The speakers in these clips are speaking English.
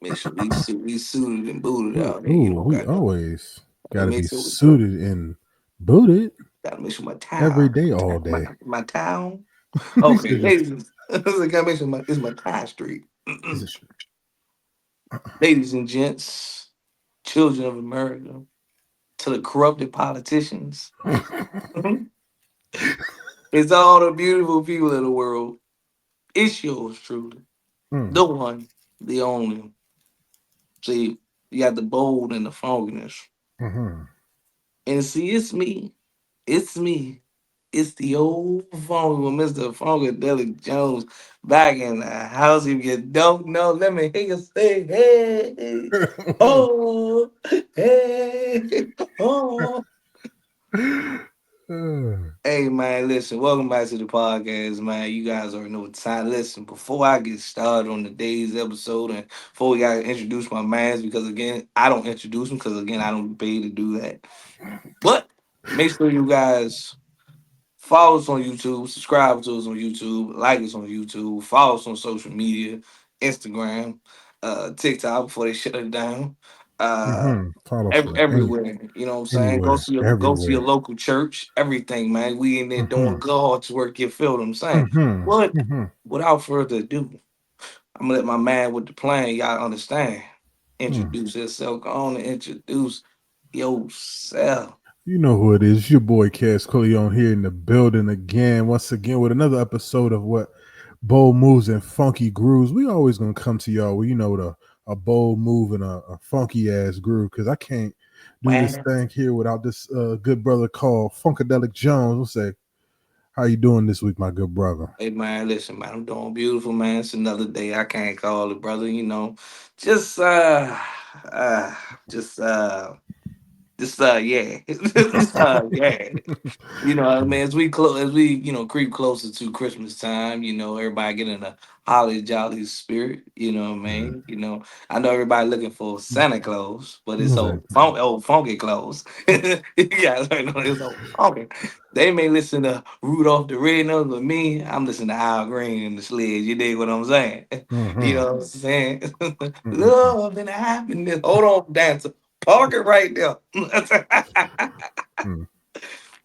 Make sure we suited and booted Ooh, out here. You ooh, don't we got no. always I got to be make sure we go. suited and booted Gotta make sure my every towel, day, all day. my towel. He Okay, said your ladies, I gotta make sure it's my tie street. position. Ladies and gents, children of America, to the corrupted politicians, it's all the beautiful people of the world. It's yours truly, Mm, the one, the only. See, you got the bold and the fogginess. mhm. And see, it's me. It's me. It's the old phone with Mr. Funkadelic Jones back in the house. If you don't know, let me hear you say, hey, oh, hey, oh. Hey, man, listen, welcome back to the podcast, man. You guys already know what time. Listen, before I get started on today's episode and before we got to introduce my mans, because again, I don't introduce them because again, I don't pay to do that. But make sure you guys follow us on YouTube, subscribe to us on YouTube, like us on YouTube, follow us on social media, Instagram, TikTok before they shut it down. Uh Follow us on everywhere. You know what I'm saying? anywhere, Go to your everywhere. local church, everything, man. We in there doing Mhm, God's work, you feel what I'm saying? mhm, But mhm, without further ado, I'm gonna let my man with the plan, y'all understand. mm. Introduce yourself. Go on and introduce yourself. You know who it is. Your boy Cass Coleon here in the building again, once again with another episode of what bold moves and funky grooves. We always gonna come to y'all with the a bold move and a funky ass groove because I can't do this Man. thing here without this good brother called Funkadelic Jones. We'll say, how you doing this week, my good brother? Hey man, listen, man, I'm doing beautiful, man. It's another day. I can't call it, brother. You know, just uh just uh yeah. Yeah. You know what I mean? As we, creep closer to Christmas time, everybody get in a holly jolly spirit, you know what I mean? I know everybody looking for Santa Claus, but it's What's that? old funky clothes. You guys already know it's old funky. They may listen to Rudolph the Red-Nosed, but me, I'm listening to Al Green and the Sledge. You dig what I'm saying? You Mm-hmm. know what I'm saying? Mm-mm-mm. Love and happiness. Hold on, dancer. Park it right there. Mm.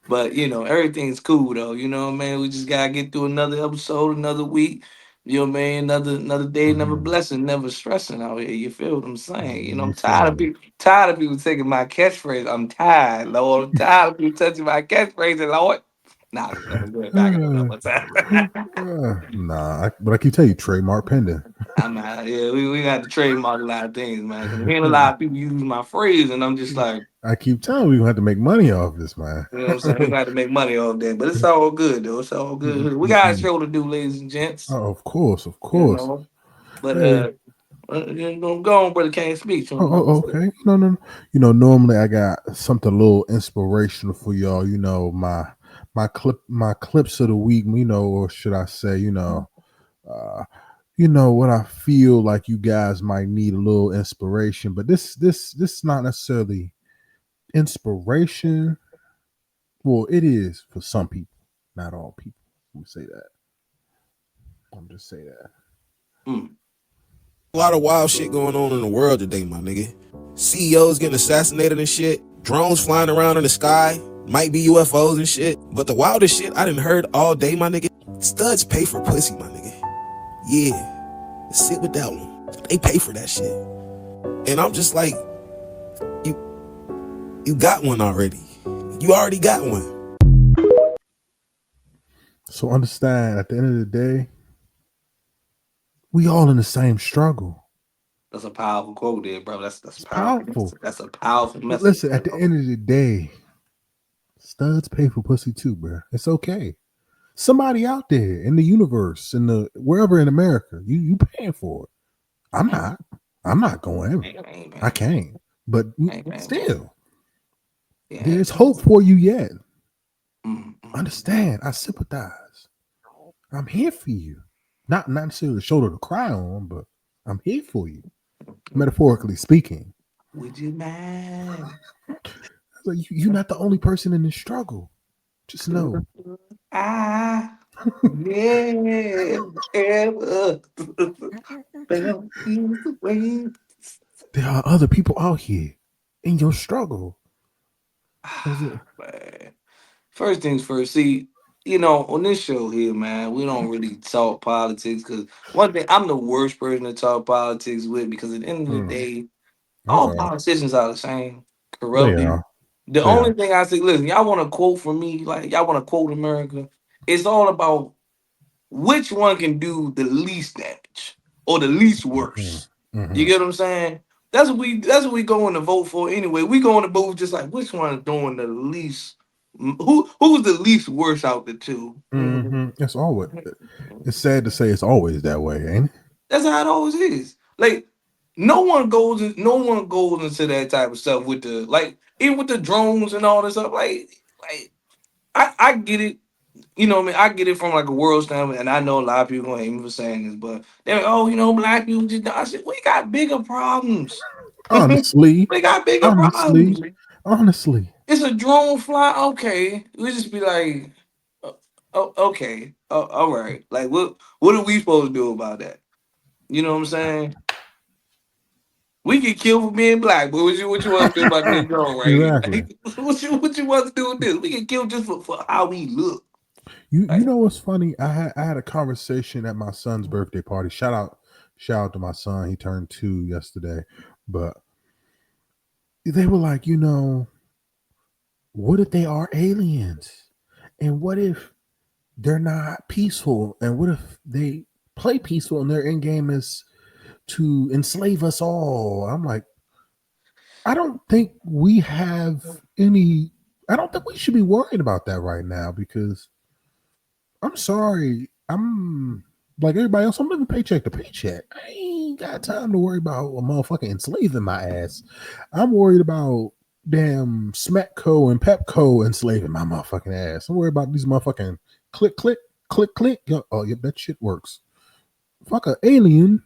But everything's cool though. You know what I mean? We just gotta get through another episode, another week. You know what I mean? Another day, another Mm-hmm. blessing, never stressing out here. You feel what I'm saying? You I'm feel me? tired of people taking my catchphrase. I'm tired, Lord. I'm tired of people touching my catchphrase, Lord. Nah, let me go ahead, back up another one time. Nah, but I can tell you, trademark pending. I'm out. Yeah, we got to trademark a lot of things, man. Because I'm hearing a lot of people use my phrase, and I'm just like, I keep telling you, we gonna have to make money off this, man. you know what I'm saying? We got to make money off that, but it's all good though. It's all good. We got a Mm-mm-mm. show to do, ladies and gents. Oh, of course, of You course. know, but Hey, go on, brother. Can't speak to him. okay. No, no, no. Normally I got something a little inspirational for y'all. My clips of the week. Or should I say, uh, what I feel like you guys might need a little inspiration. But this is not necessarily inspiration. Well, it is for some people, not all people. Let me say that. I'm just say that. Mm. A lot of wild shit going on in the world today, my nigga. CEOs getting assassinated and shit. Drones flying around in the sky. Might be UFOs and shit. But the wildest shit I done heard all day, my nigga. Studs pay for pussy, my nigga. Yeah. Sit with that one. They pay for that shit. And I'm just like, you you got one already. You already got one. So understand, at the end of the day, we all in the same struggle. That's a powerful quote, there, bro. That's It's powerful. powerful. That's a powerful message. Listen, at the end of the day, studs pay for pussy too, bro. It's okay. Somebody out there in the universe, in the wherever in America, you paying for it. I'm Mm. not. I'm not going. Ain't I bang, can't. But ain't bang, bang. still, Yeah. there's hope for you yet. Mm, mm. Understand? I sympathize. I'm here for you. Not necessarily a shoulder to cry on, but I'm here for you. Metaphorically speaking. Would you mind? Like you're not the only person in this struggle. Just know. I never ever felt you the way. There are other people out here in your struggle. Is it? Man. First things first. See, on this show here, man, we don't really talk politics because one thing, I'm the worst person to talk politics with because at the end of the Mm. day, Uh all oh. politicians are the same, They corrupted. are. The They are. only thing I say, listen, y'all want to quote from me, like y'all want to quote America. It's all about which one can do the least damage or the least Hmm. worse. You Hmm. get what I'm saying? That's what we going to vote for anyway. We going to vote just like which one is doing the least who's the least worse out the two. Mhm. Hmm. It's always. It's sad to say it's always that way, ain't it? That's how it always is. Like no one goes into that type of stuff with the like even with the drones and all this stuff. Like I get it. I mean, I get it from like a world standpoint, and I know a lot of people gonna hate me for saying this, but they're like, oh, black people just. I said, we got bigger problems. Honestly, We got bigger honestly, problems. honestly. It's a drone fly. Okay, we just be like, oh, okay, all right. Like, what are we supposed to do about that? You know what I'm saying? We get killed for being black, but what you want to do about this drone right here? Exactly. Like, what you want to do with this? We get killed just for how we look. You Like, know what's funny? I had a conversation at my son's birthday party. Shout out to my son. He turned 2 yesterday. But they were like, what if they are aliens? And what if they're not peaceful? And what if they play peaceful and their end game is to enslave us all? I'm like, I don't think we have any I don't think we should be worried about that right now because I'm sorry. I'm like everybody else. I'm living paycheck to paycheck. I ain't got time to worry about a motherfucker enslaving my ass. I'm worried about damn Smackco and Pepco enslaving my motherfucking ass. I'm worried about these motherfucking click, click, click, click. Oh, yeah, that shit works. Fuck a alien.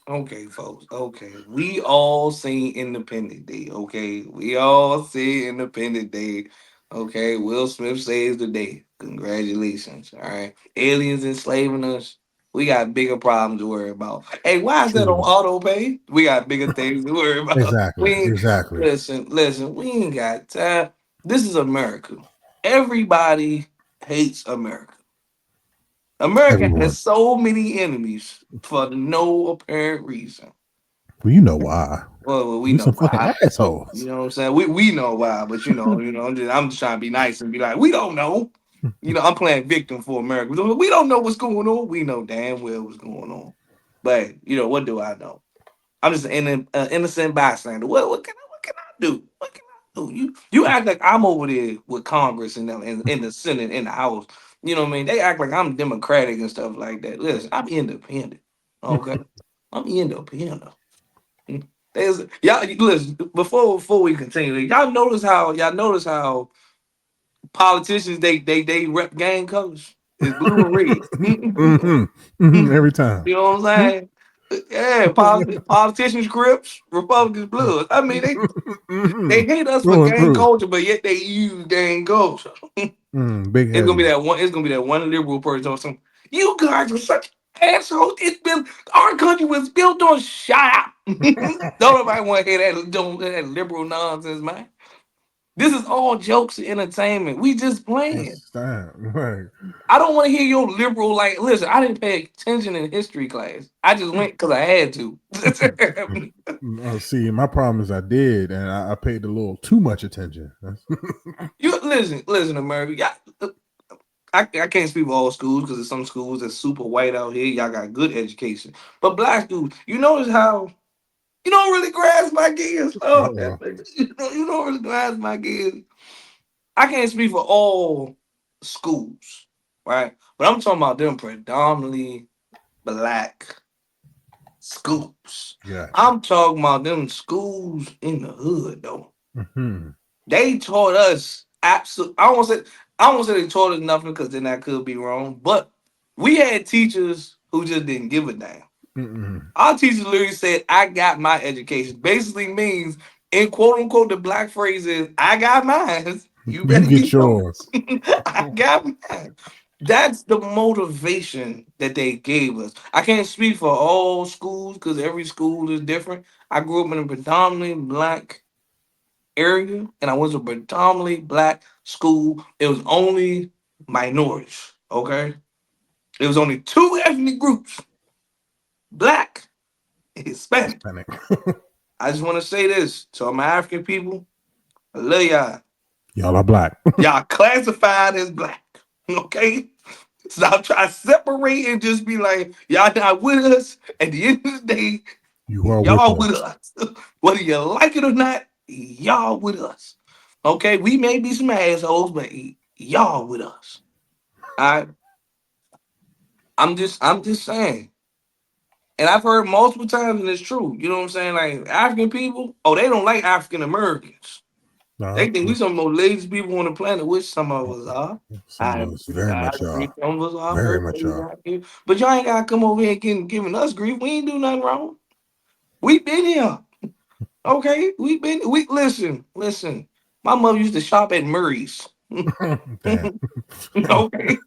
okay, folks. Okay, we all seen Independent Day. Okay, we all see Independent Day. Okay, Will Smith saves the day. Congratulations. All right, aliens enslaving us. We got bigger problems to worry about. Hey, why is that on True. auto pay? We got bigger things to worry about. Exactly. We ain't, Exactly. listen. We ain't got time. This is America. Everybody hates America. America Everyone. has so many enemies for no apparent reason. Well, you know why. Well, we We know some fucking why. You assholes. know what I'm saying? We know why, but I'm just trying to be nice and be like, we don't know. I'm playing victim for America. We don't know what's going on. We know damn well what's going on. But what do I know? I'm just an innocent bystander. What can I do? What can I do? You act like I'm over there with Congress and them in the Senate in the House. You know what I mean? They act like I'm Democratic and stuff like that. Listen, I'm independent. Okay, I'm independent. There's y'all listen before we continue. Y'all notice how politicians they rep gang colors. It's blue and red. Hmm. Hmm. You Every time. know what I'm saying? Yeah, politicians Crips, Republicans Bloods. I mean they Hmm. hate us for Through and gang through. culture, but yet they use gang culture. Big It's gonna be headed. that one. It's gonna be that one liberal person or something. You guys are such assholes. It's been our country was built on shut up. Don't nobody want to hear that liberal nonsense, man. This is all jokes and entertainment. We just playing. That's time. Right. I don't want to hear your liberal like. Listen, I didn't pay attention in history class. I just went because I had to. See, my problem is I did, and I paid a little too much attention. You listen, America. I can't speak for all schools because there's some schools that's super white out here. Y'all got good education, but black schools, you notice how you don't really grasp my gears. Oh, Uh-oh. you don't really grasp my gears. I can't speak for all schools, right? But I'm talking about them predominantly black schools. Gotcha. I'm talking about them schools in the hood, though. Hmm. They taught us absolute. I don't want to say they taught us nothing because then that could be wrong. But we had teachers who just didn't give a damn. Mm-mm. Our teachers literally said, "I got my education." Basically means, in quote unquote, the black phrase is, "I got mine. You You better get get yours." yours. I got mine. That's the motivation that they gave us. I can't speak for all schools because every school is different. I grew up in a predominantly black area and I went to a predominantly black school. It was only minorities, okay? It was only two ethnic groups, black and Hispanic. Hispanic. I just want to say this to all my African people. I love y'all. Y'all are black. Y'all classified as black, okay? Stop trying to separate and just be like, y'all not with us. At the end of the day, You are with y'all with us. us. Whether you like it or not, y'all with us. Okay, we may be some assholes, but y'all with us. I I'm just saying. And I've heard multiple times, and it's true. You know what I'm saying? Like African people, oh, they don't like African Americans. They No, think we some of the most lazy people on the planet, which some of us are. some of us very I much agree, are. some of us are Very very much lazy are. out here. But y'all ain't gotta come over here and giving us grief. We ain't do nothing wrong. We been here. Okay? We listen. My mother used to shop at Murray's. Damn. Okay.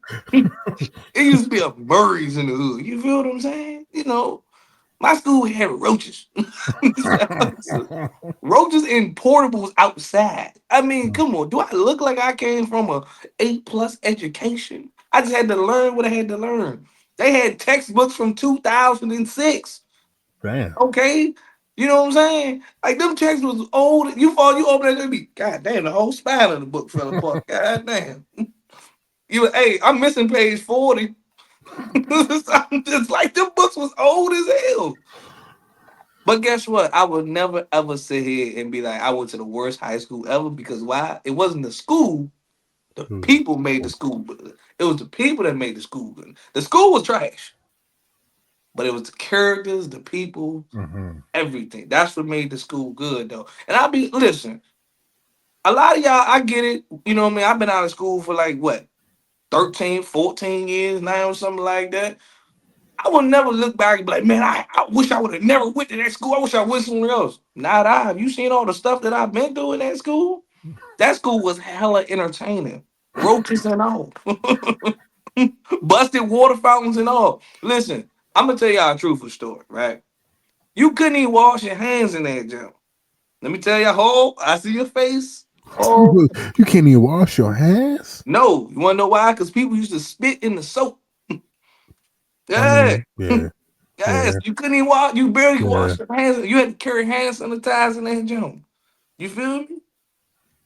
It used to be a Murray's in the hood. You feel what I'm saying? My school had roaches. Roaches and portables outside. I mean, come on. Do I look like I came from a A+ education? I just had to learn what I had to learn. They had textbooks from 2006. Damn. Okay. You know what I'm saying? Like them textbooks was old. You open it, be God damn, the whole spine of the book fell apart. God damn. Hey, I'm missing page 40. I'm just like them books was old as hell. But guess what? I would never ever sit here and be like, I went to the worst high school ever because why? It wasn't the school. The people made the school. It was the people that made the school good. The school was trash, but it was the characters, the people, Mm-hmm. everything. That's what made the school good, though. And listen, a lot of y'all, I get it. You know what I mean? I've been out of school for like what, 13, 14 years now, or something like that. I would never look back and be like, man, I wish I would have never went to that school. I wish I went somewhere else. Not I. Have you seen all the stuff that I've been through in that school? That school was hella entertaining. Roaches and all. Busted water fountains and all. Listen, I'm gonna tell y'all a truthful story, right? You couldn't even wash your hands in that gym. Let me tell you, I see your face. Oh, You can't even wash your hands. no. You wanna know why? Because people used to spit in the soap. I Yeah. mean, yeah, Yes, yeah, you couldn't even wash. You barely could yeah. wash your hands. You had to carry hand sanitizer in that gym. You feel me?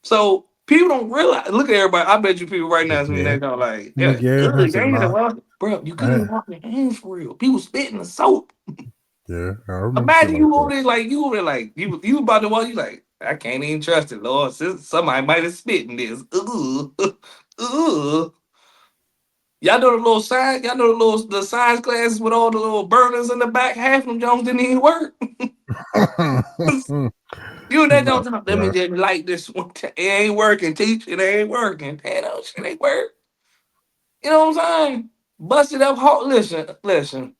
So people don't realize. Look at everybody. I bet you people right now seeing Yeah. that don't like, I'm like, yeah, yeah, I ugh, they said, ain't nah. wash. Bro, you couldn't I, even wash your hands for real. People spit in the soap. yeah, I remember shit Imagine like you over that. there like you about to walk. You like I can't even trust it, Lord. Somebody might have spit in this. Ooh, ooh. Y'all know the little sign. Y'all know the science classes with all the little burners in the back. Half of them Jones didn't even work. You and that don't talk. Let me Yeah. just light this one. It ain't working, teach. It ain't working. Hey, no shit ain't work. You know what I'm saying? Busted up hard. Listen.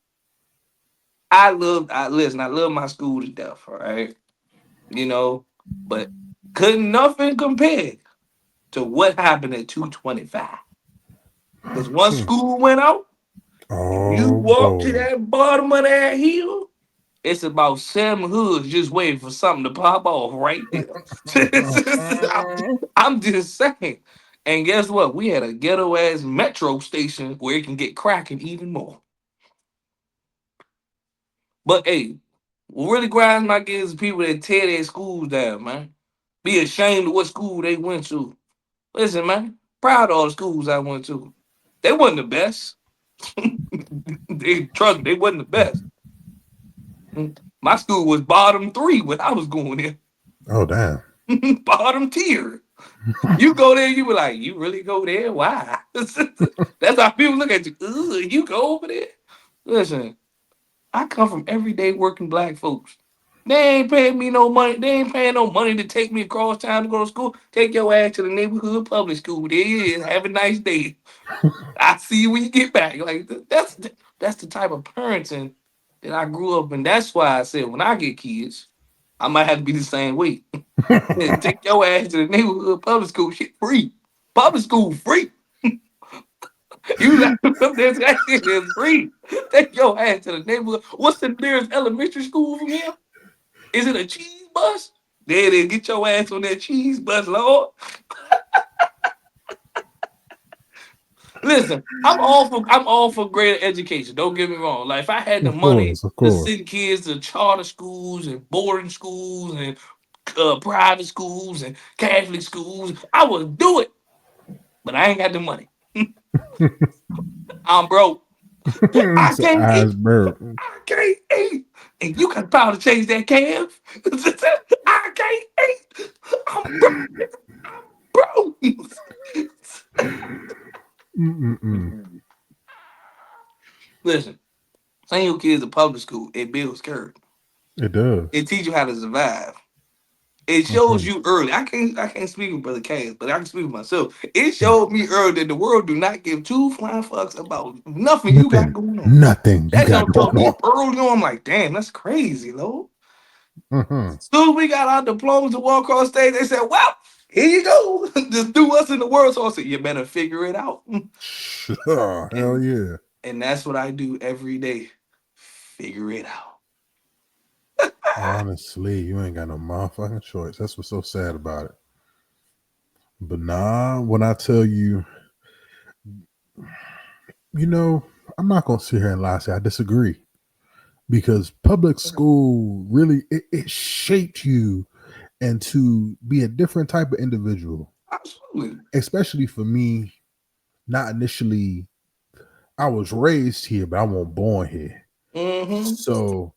I love my school to death, all right? You know, but couldn't nothing compare to what happened at 225. Because once school went out, you Oh walk to boy. that bottom of that hill, it's about seven hoods just waiting for something to pop off right there. I'm just saying. And guess what? We had a ghetto ass metro station where it can get cracking even more. But hey, what really grinds my gears is people that tear their schools down, man. Be ashamed of what school they went to. Listen, man, proud of all the schools I went to. They wasn't the best. They wasn't the best. My school was bottom three when I was going Oh damn. there. Bottom tier. You go there, you be like, you really go there? Why? That's how people look at you. Ugh, you go over there? Listen, I come from everyday working black folks. They ain't paying me no money. They ain't paying no money to take me across town to go to school. Take your ass to the neighborhood public school. There you is. Have a nice day. I see you when you get back. Like that's the type of parenting that I grew up in. That's why I said when I get kids, I might have to be the same way. Yeah, take your ass to the neighborhood public school. Shit free. Public school free. You let them up there, that shit is free. Take your ass to the neighborhood. What's the nearest elementary school from here? Is it a cheese bus? There it is. Get your ass on that cheese bus, Lord. Listen, I'm all for greater education. Don't get me wrong. Like if I had the Of money course, of to course. send kids to charter schools and boarding schools and private schools and Catholic schools, I would do it. But I ain't got the money. I'm broke. I It's an can't eat. iceberg. I can't eat. And you can probably change that calf. I can't eat. I'm broke. I'm broke. Mm-mm-mm. Listen, send your kids to public school. It builds character. It does. It teaches you how to survive. It shows Mhm. you early. I can't speak with Brother Cass, but I can speak with myself. It showed me early that the world do not give two flying fucks about nothing you got Nothing. going on. Nothing you That got don't taught going me on. early on. I'm like, damn, that's crazy, Lord. Hmm. Soon as we got our diplomas to walk across stage, they said, well, here you go. Just do us in the world. So I said, you better figure it out. Sure. Hell And yeah. and that's what I do every day. Figure it out. Honestly, you ain't got no motherfucking choice. That's what's so sad about it. But nah, when I tell you, you know, I'm not gonna sit here and lie. Say I disagree because public school really it shaped you and to be a different type of individual. Absolutely. Especially for me, not initially. I was raised here, but I wasn't born here. Mm-hmm. So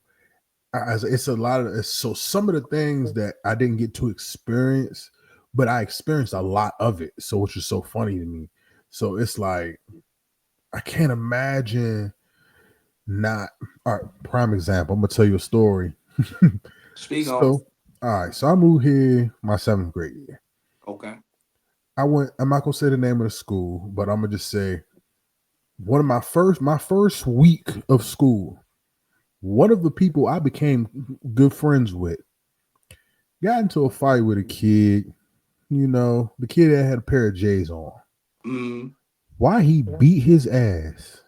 it's a lot of so some of the things that I didn't get to experience, but I experienced a lot of it. So which is so funny to me. So it's like I can't imagine not. All right, prime example. I'm gonna tell you a story. Speak on. So all right, so I moved here my seventh grade year. Okay. I went. I'm not gonna say the name of the school, but I'm gonna just say one of my first week of school. One of the people I became good friends with got into a fight with a kid. You know, the kid that had a pair of J's on. Mm, Why he beat his ass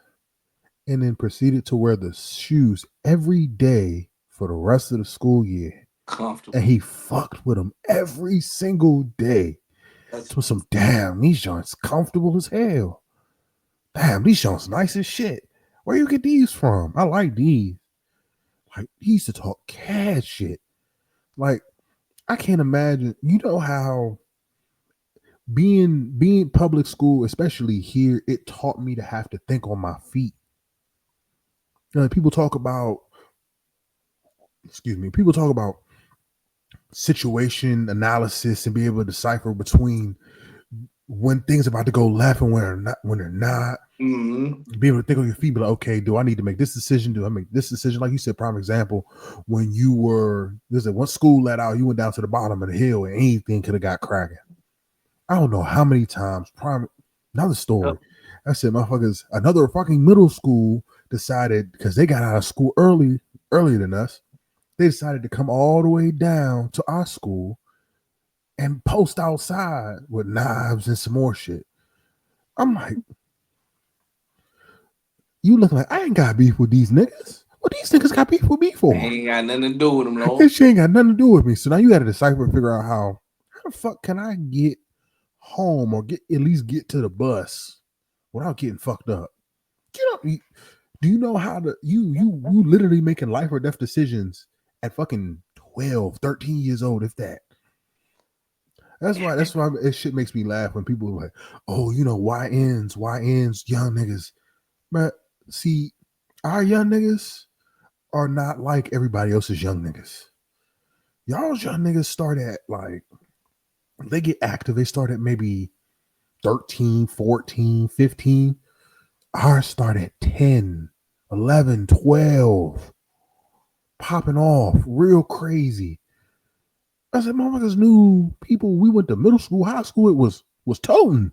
and then proceeded to wear the shoes every day for the rest of the school year. And comfortable. he fucked with them every single day. That's To some damn, these joints comfortable as hell. Damn, these joints nice as shit. Where you get these from? I like these. Like he used to talk cash shit. Like I can't imagine. You know how being public school, especially here, it taught me to have to think on my feet. You know, people talk about, excuse me, people talk about situation analysis and be able to decipher between when things are about to go left and when they're not. mm, Be able to think on your feet, be like, okay, do I need to make this decision? Do I make this decision? Like you said, prime example, when you were there's a once school let out, you went down to the bottom of the hill and anything could have got cracking. I don't know how many times. Prime another yep. story. I said, motherfuckers, another fucking middle school decided because they got out of school earlier than us. They decided to come all the way down to our school and post outside with knives and some more shit. I'm like, you look like I ain't got beef with these niggas. What these niggas got beef with me for? Ain't got nothing to do with them, Lord. This shit ain't got nothing to do with me. So now you got to decipher and figure out how the fuck can I get home or get at least get to the bus without getting fucked up. Do you know how to you literally making life or death decisions at fucking 12, 13 years old, if that. That's why it shit makes me laugh when people are like, oh, you know, YNs, young niggas. But see, our young niggas are not like everybody else's young niggas. Y'all's young niggas start at like they get active, they start at maybe 13, 14, 15. Ours start at 10, 11, 12, popping off real crazy. I said, motherfuckers knew people. We went to middle school, high school. It was toting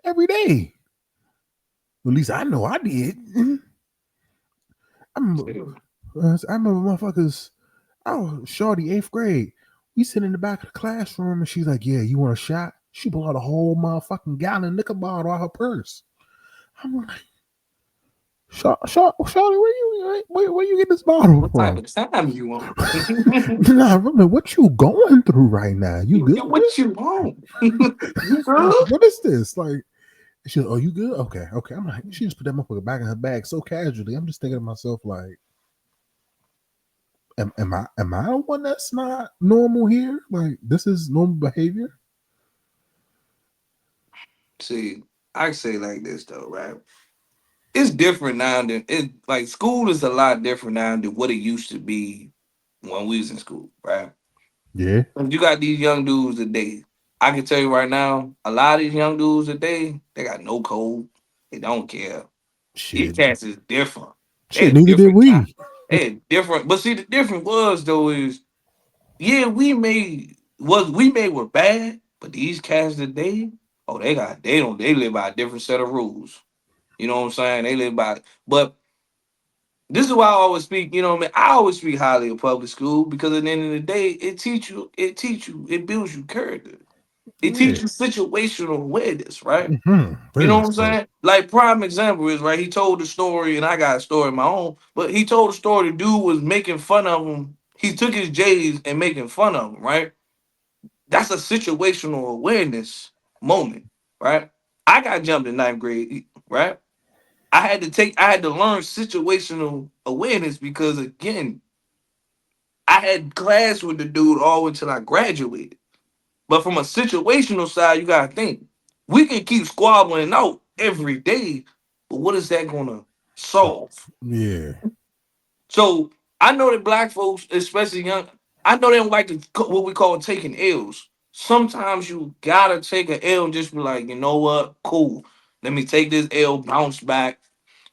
every day. At least I know I did. I remember motherfuckers. Oh, shorty, 8th grade. We sit in the back of the classroom, and she's like, "Yeah, you want a shot?" She pulled out a whole motherfucking gallon liquor bottle out her purse. I'm like, Shawty, where you get this bottle What type from? of time you want? Nah, Remy, what you going through right now? You good? What you want? You Like, good? what is this? Like, she, oh, you good? Okay, okay. I'm like, she just put that motherfucker back in her bag so casually. I'm just thinking to myself, like, am I the one that's not normal here? Like, this is normal behavior? See, I say like this though, right? It's different now than it. Like school is a lot different now than what it used to be when we was in school, right? Yeah. And you got these young dudes today. I can tell you right now, a lot of these young dudes today, they got no code. They don't care. These Shit. cats is different. They're Shit, a neither did different kind. we. They're different. But see, the difference was though is yeah, we made were bad, but these cats today, oh, they live by a different set of rules. You know what I'm saying? They live by it. But this is why I always speak, you know what I mean? I always speak highly of public school because at the end of the day, it builds you character. It Yeah. teaches you situational awareness, right? You Very know much what I'm so. saying? Like prime example is right. He told the story, and I got a story of my own. But he told the story. The dude was making fun of him. He took his J's and making fun of him, right? That's a situational awareness moment, right? I got jumped in ninth grade, right? I had to learn situational awareness because again, I had class with the dude all until I graduated. But from a situational side, you gotta think we can keep squabbling out every day, but what is that gonna solve? Yeah. So I know that black folks, especially young, I know they don't like what we call taking L's. Sometimes you gotta take an L and just be like, you know what, cool. Let me take this L, bounce back.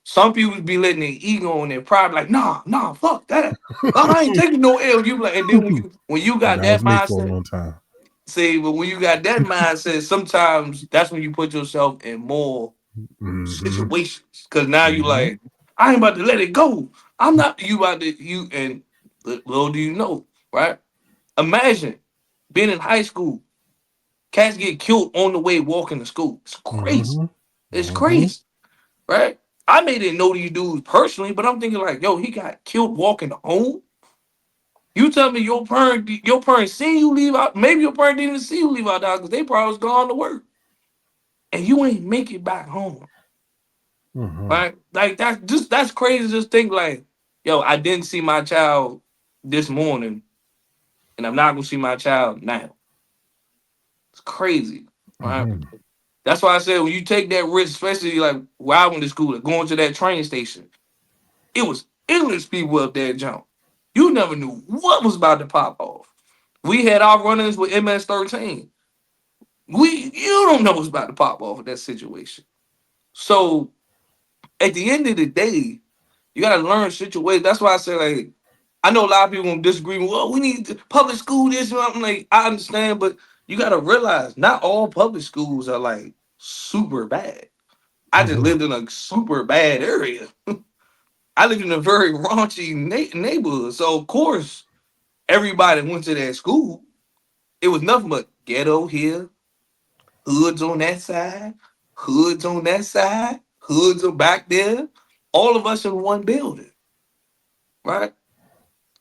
Some people be letting their ego and their pride like, nah, fuck that. I ain't taking no L. You be like, and then when you got That that was me for a mindset, long time. see, but when you got that mindset, sometimes that's when you put yourself in more Mm-hmm. situations. Cause now you Mm-hmm. like, I ain't about to let it go. I'm not you about to you and little do you know, right? Imagine being in high school, cats get killed on the way walking to school. It's crazy. Mm-hmm. It's Mm-hmm. crazy, right? I may didn't know these dudes personally, but I'm thinking like, yo, he got killed walking home. You tell me your parents seen you leave out. Maybe your parents didn't even see you leave out the house because they probably was gone to work, and you ain't make it back home. Mm-hmm. Right? Like that's crazy. Just think like, yo, I didn't see my child this morning, and I'm not gonna see my child now. It's crazy, right? Mm-hmm. That's why I said when you take that risk, especially like where I went to school, like going to that train station, it was English people up there jump. You never knew what was about to pop off. We had our run-ins with MS-13. You don't know what's about to pop off in that situation. So at the end of the day, you gotta learn situations. That's why I say like I know a lot of people gonna disagree. Well, we need public school this. I'm like, I understand, but you gotta realize not all public schools are like super bad. I just Mm-hmm. lived in a super bad area. I lived in a very raunchy neighborhood, so of course everybody went to that school. It was nothing but ghetto here, hoods on that side, hoods on that side, hoods are back there. All of us in one building, right?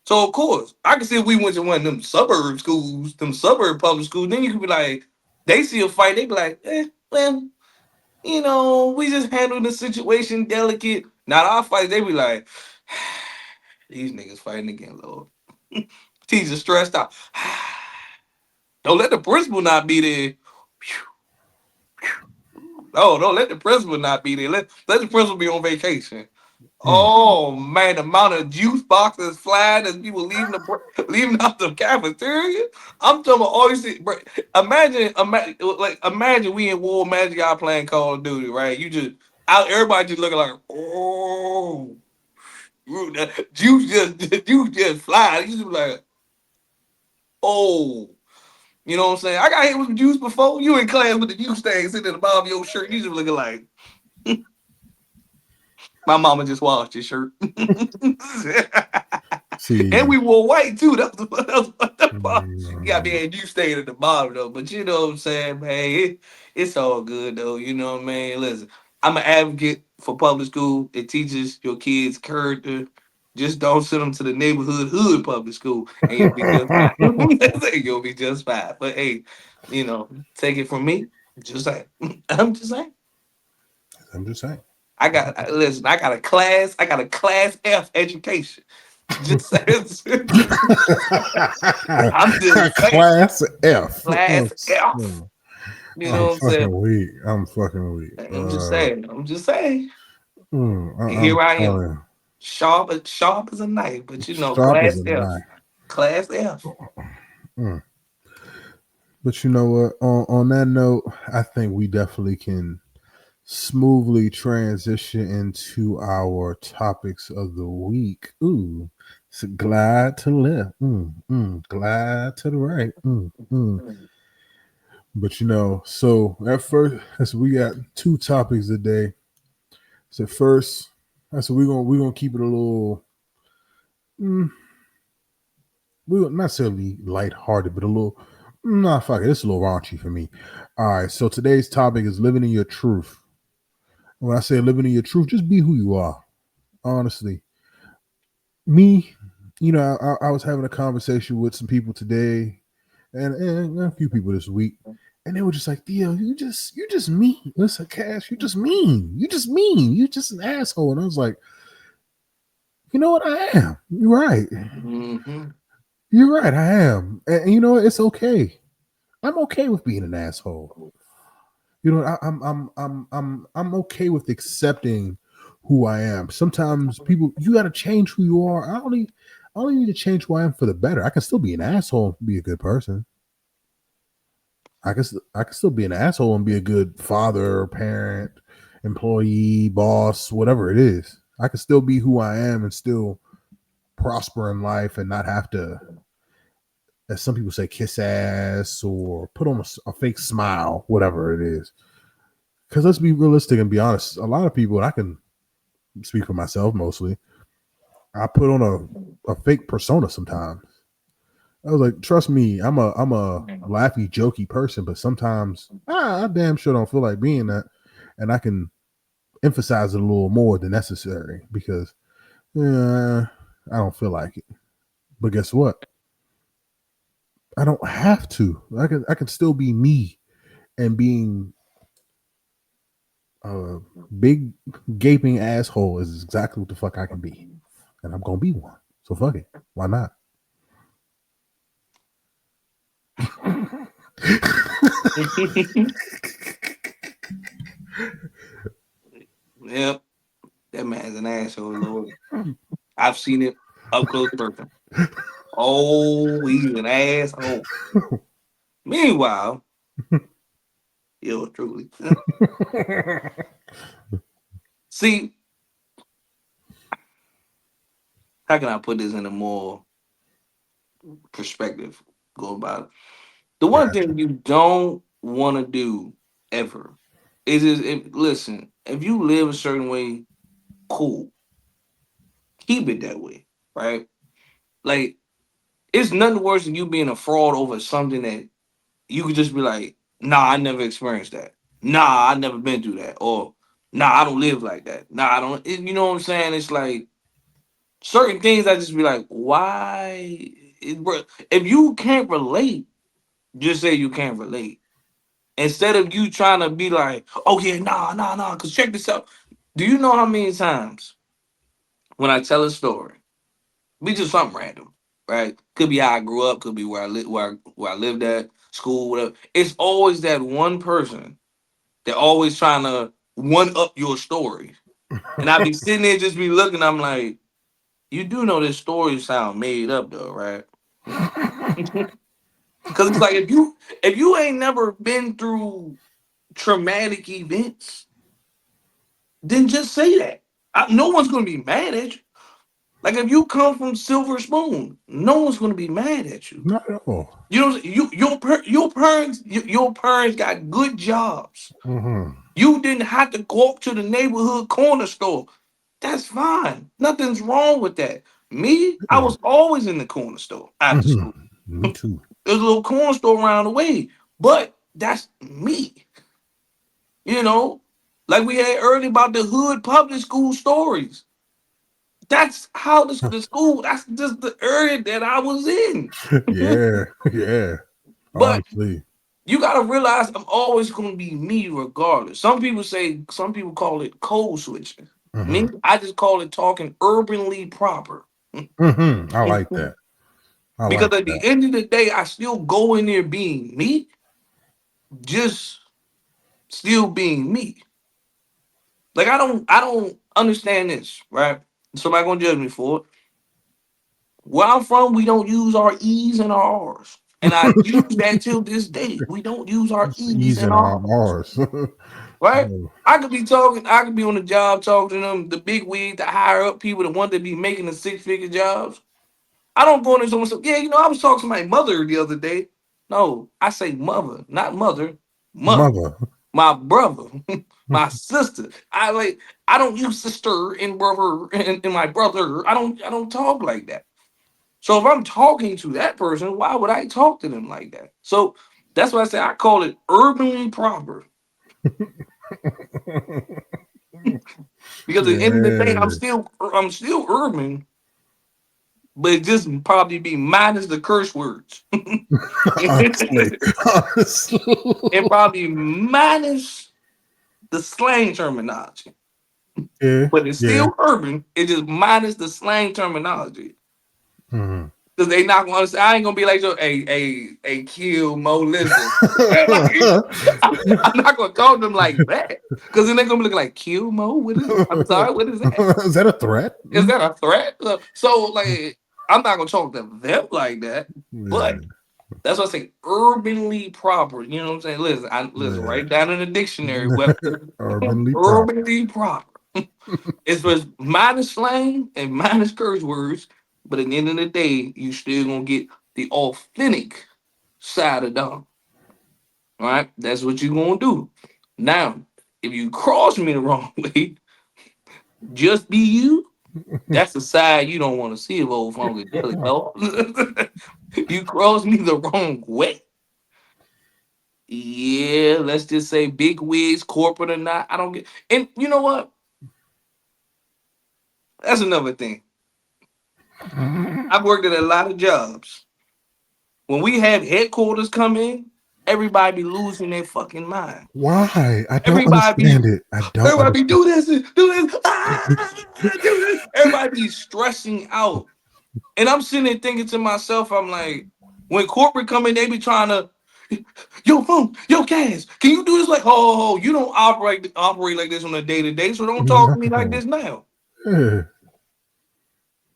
So of course, I can see if we went to one of them suburb schools, them suburb public schools, then you could be like, they see a fight, they be like, well, we just handled the situation delicate. Not our fights, they be like, these niggas fighting again, Lord. Teacher stressed out. Don't let the principal not be there. No, don't let the principal not be there. Let the principal be on vacation. Mm. Oh man, the amount of juice boxes flying as people leaving out the cafeteria. I'm talking about all these things. Bro, imagine we in war, imagine y'all playing Call of Duty, right? You just out, everybody just looking like, oh, juice just fly. You just be like, oh, you know what I'm saying? I got hit with juice before. You in class with the juice stain sitting at the bottom of your shirt. You just looking like my mama just washed your shirt. And See, we wore white too. That's the part. Yeah, mm, man, you stayed at the bottom though. But you know what I'm saying, man. It's all good though. You know what I mean? Listen. I'm an advocate for public school. It teaches your kids character. Just don't send them to the neighborhood hood public school, and you'll be just fine. You'll be just fine. But hey, take it from me. Just saying. I'm just saying. I'm just saying. Listen. I got a class F education. Just saying. I'm just saying. Class F. Class F. You I'm know what I'm saying? fucking weak. I'm fucking weak. I'm just saying. I'm just saying. And I'm here I am, telling sharp as a knife, but you, sharp as class a F, knife. class F. Mm. But you know what? On that note, I think we definitely can smoothly transition into our topics of the week. Ooh, so glide to the left, glide to the right. But so at first, so we got two topics today. So first, so we're gonna keep it a little, mm, we not necessarily lighthearted, but a little. Nah, fuck it. It's a little raunchy for me. All right. So today's topic is living in your truth. When I say living in your truth, just be who you are. Honestly, me, I was having a conversation with some people today, and a few people this week, and they were just like, "Theo, you just mean. Listen, Cash, you just mean. You just mean. You just an asshole." And I was like, "You know what? I am. You're right. Mm-hmm. You're right. I am. And you know what? It's okay. I'm okay with being an asshole. I'm okay with accepting who I am. Sometimes people, you got to change who you are. I only need to change who I am for the better. I can still be an asshole and be a good person. I can still be an asshole and be a good father, parent, employee, boss, whatever it is. I can still be who I am and still prosper in life and not have to, as some people say, kiss ass or put on a fake smile, whatever it is. Because let's be realistic and be honest. A lot of people, and I can speak for myself mostly, I put on a fake persona sometimes. I was like, trust me, I'm a laughy, jokey person, but sometimes I damn sure don't feel like being that, and I can emphasize it a little more than necessary because I don't feel like it. But guess what? I don't have to. I can still be me and being a big gaping asshole is exactly what the fuck I can be, and I'm gonna be one. So fuck it. Why not? Yep, that man's an asshole, Lord. I've seen it up close person. Oh, he's an asshole. Meanwhile, truly. See, how can I put this in a more perspective? Go about it. The one Gotcha. thing you don't want to do ever listen. If you live a certain way, cool, keep it that way, right? Like it's nothing worse than you being a fraud over something that you could just be like, nah, I never experienced that. Nah, I never been through that. Or nah, I don't live like that. Nah, I don't. You know what I'm saying? It's like certain things I just be like, why? If you can't relate, just say you can't relate. Instead of you trying to be like, oh yeah, nah, cause check this out. Do you know how many times when I tell a story, be just something random, right? Could be how I grew up, could be where I live, where I lived at, school, whatever. It's always that one person that always trying to one up your story, and I be sitting there just be looking. I'm like, you do know this story sound made up though, right? Because it's like if you ain't never been through traumatic events, then just say that. No one's gonna be mad at you. Like if you come from Silver Spoon, no one's gonna be mad at you. Not at all. You know, your parents got good jobs. Mm-hmm. You didn't have to go up to the neighborhood corner store. That's fine. Nothing's wrong with that. Me, I Yeah. was always in the corner store after school. Mm-hmm. Me too. There's a little corner store around the way, but that's me. You know, Like we had earlier about the hood public school stories. That's how the school, that's just the area that I was in. Yeah, yeah. But Honestly. you gotta realize I'm always gonna be me regardless. Some people call it code switching. Me, Hmm. I just call it talking urbanly proper. I like that. I Because like at the that. end of the day, I still go in there being me, just still being me. Like I don't understand this, right? Somebody gonna judge me for it. Where I'm from, we don't use our E's and our R's. And I use that till this day. We don't use our It's E's easy and on our R's. ours. Right? Oh, I could be on the job talking to them, the big wig, the higher up people, the ones that be making the six-figure jobs. I don't go into someone say, yeah, I was talking to my mother the other day. No, I say mother, not mother, mother. mother. My brother, my sister. I don't use sister and brother and my brother. I don't talk like that. So if I'm talking to that person, why would I talk to them like that? So that's why I say I call it urbanly proper. Because at the end of the day, Yeah. I'm still urban, but it just probably be minus the curse words. Honestly. Honestly. And probably minus the slang terminology. Yeah. But it's Yeah. still urban. It just minus the slang terminology. Hmm. Cause they not gonna understand. I ain't gonna be like, so, hey, kill Mo. Listen, like, I'm not gonna talk to them like that. Cause then they're gonna be looking like, kill Mo. What is? I'm sorry. What is that? Is that a threat? Is that a threat? So like, I'm not gonna talk to them like that. Yeah. But that's what I say, urbanly proper. You know what I'm saying? Listen, listen. Yeah. Write down in the dictionary what Urbanly proper. urbanly proper. It's for minus slang and minus curse words, but at the end of the day, you still gonna get the authentic side of them. All right, that's what you gonna do. Now, if you cross me the wrong way, just be you. That's the side you don't want to see of old Funkadelic, though. You cross me the wrong way. Yeah, let's just say big wigs, corporate or not. I don't get. And you know what? That's another thing. I've worked at a lot of jobs. When we have headquarters come in, everybody be losing their fucking mind. Why? I don't Everybody understand be, it. I don't everybody be understand. do this, do this. Everybody be stressing out, and I'm sitting there thinking to myself, I'm like, when corporate come in, they be trying to, yo, phone, yo, Cass, can you do this? Like, oh, you don't operate like this on a day to day, so don't talk to me like No. this now. Yeah.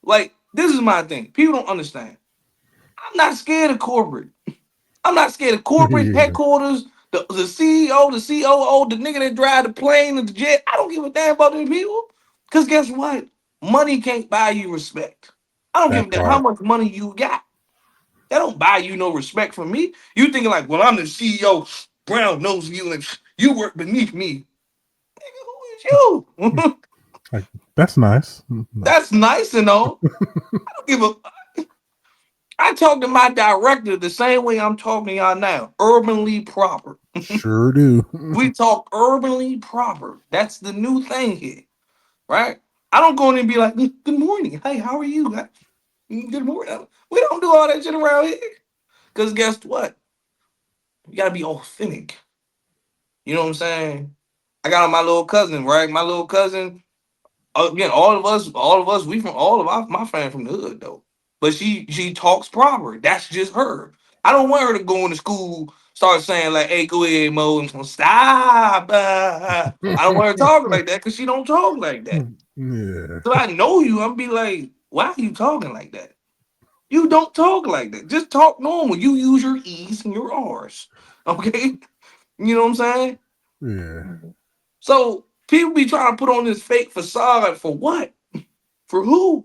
Like, this is my thing. People don't understand. I'm not scared of corporate. I'm not scared of corporate Yeah. headquarters, the CEO, the COO, the nigga that drive the plane and the jet. I don't give a damn about them people. Because guess what? Money can't buy you respect. I don't give That a damn how part. much money you got. That don't buy you no respect from me. You thinking like, well, I'm the CEO, brown nose you, and you work beneath me. Nigga, who is you? Like, that's nice. No. That's nice and all. I don't give a. I talk to my director the same way I'm talking to y'all now, urbanly proper. Sure do. We talk urbanly proper. That's the new thing here, right? I don't go in and be like, "Good morning, hey, how are you?" Good morning. We don't do all that shit around here. Cause guess what? You gotta be authentic. You know what I'm saying? I got my little cousin, right? My little cousin, again, all of us, we from all of my family from the hood though. But she talks proper. That's just her. I don't want her to go into school, start saying like, "Hey, go ahead, Mo," and stop. I don't want her talking like that because she don't talk like that. Yeah. So I know you. I'm be like, why are you talking like that? You don't talk like that. Just talk normal. You use your E's and your R's. Okay? You know what I'm saying? Yeah. So people be trying to put on this fake facade for what? For who?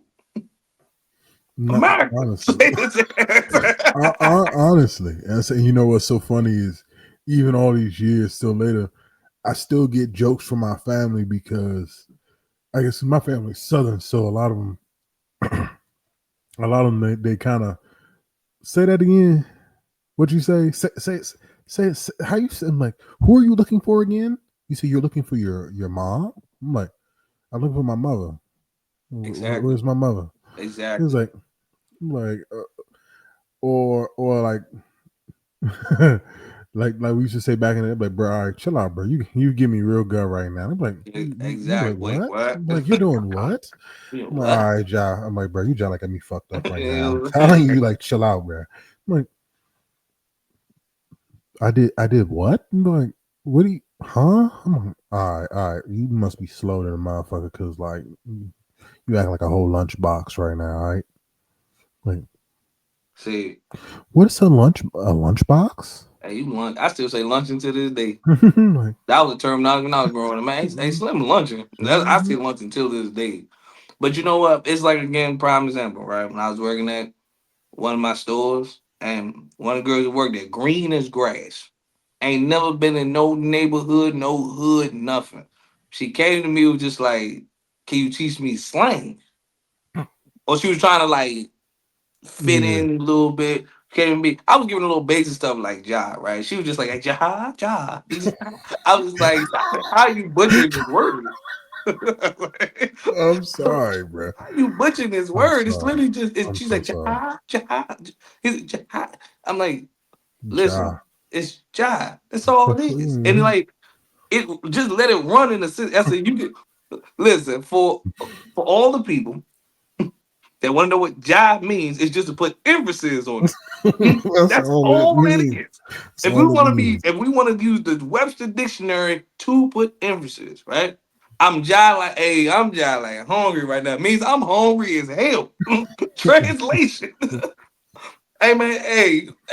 No, America. honestly. Honestly. And I say, you know what's so funny is even all these years still later, I still get jokes from my family because I guess my family's Southern, so a lot of them, they kind of say that again. What you say? Say how you say? I'm like, who are you looking for again? You say you're looking for your mom? I'm like, I'm looking for my mother. Exactly. Where's my mother? He was Exactly. like, or like, like we used to say back in the day, like, bro, all right, chill out, bro. You give me real good right now. I'm like, you like Exactly. Wait, what? what? I'm like, you're doing what? You know I'm like, what? all right, Ja. I'm like, bro, you Ja like got me fucked up right now. I'm You telling you, like, chill out, bro. I'm like, I did what? I'm like, what do you? Huh? I'm like, all right. You must be slow to the motherfucker, cause like you act like a whole lunchbox right now, all right? Like, see, what is a lunchbox? hey, you lunch. I still say lunching to this day. Like, That was a term when I was growing up. Man, hey, Slim lunching. I mhm. still lunching till this day. But you know what? It's like again, prime example, right? When I was working at one of my stores, and one of the girls that worked there, green as grass. Ain't never been in no neighborhood, no hood, nothing. She came to me was just like, "Can you teach me slang?" Or she was trying to like fit Yeah. in a little bit. Came to me. I was giving a little basic stuff like "ja," right? She was just like, "Hey, ja, ja." I was like, "How are you butchering this word?" Like, I'm sorry, bro. how you butchering this I'm word? It's sorry. literally just. It's, I'm she's so like, sorry. "Ja, ja." Ja. I'm like, listen, Ja. it's ja. That's all it is. And like, it just let it run in the sense. I said, you can listen for all the people that want to know what jive means. It's just to put emphasis on it. That's That's all it all it means. is. That's all it means. If we want to use the Webster dictionary to put emphasis, right? I'm jive like, hey, I'm jive like hungry right now. Means I'm hungry as hell. Translation. Hey man,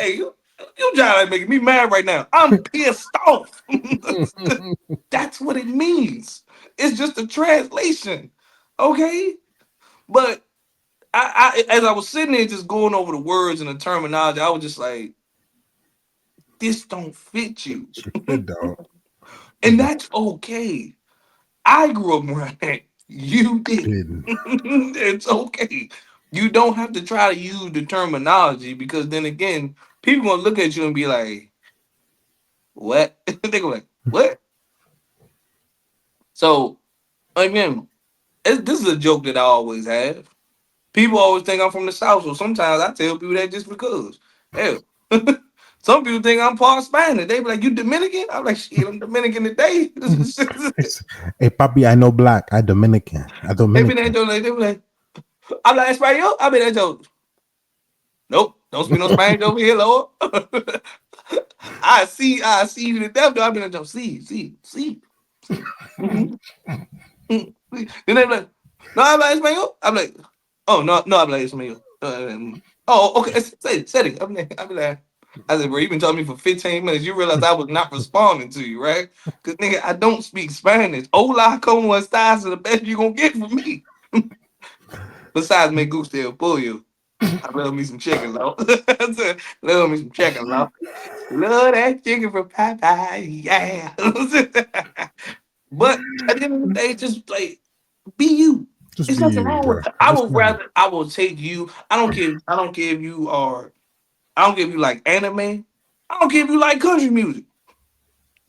you jive like making me mad right now. I'm pissed off. That's what it means. It's just a translation. Okay? But as I was sitting there just going over the words and the terminology, I was just like, this don't fit you. It don't. It And don't. that's okay. I grew up around that. You didn't. Didn't. It's okay. You don't have to try to use the terminology because then again, people gonna look at you and be like, what? They go like, what? So again, this is a joke that I always have. People always think I'm from the South, so sometimes I tell people that just because. Hell, some people think I'm part Spanish. They be like, "You Dominican?" I'm like, "Shit, I'm Dominican today." Hey, papi, I know black. I Dominican. I They be that Dominican. joke like, they be like, "I'm like Espanol." I be that joke. Nope, don't speak no Spanish over here, Lord. I see you to death. Though. I be that joke. See. Then they be like, "No, I'm like Espanol." I'm like, "Oh no, no, I'm like Espanol." Oh, okay. Say it. I'm like, I said, bro, you been talking to me for 15 minutes. You realize I was not responding to you, right? Because, nigga, I don't speak Spanish. Hola, como estás? Is the best you going to get from me. Besides, me gusta el pollo. I love me some chicken, though. Love me some chicken, though. Love that chicken from Popeye. Yeah. But at the end of the day, just like, be you. Just There's be nothing you, wrong bro. with it. I Just would be you. rather, I will take you. I don't care if you are I don't care if you like anime. I don't care if you like country music.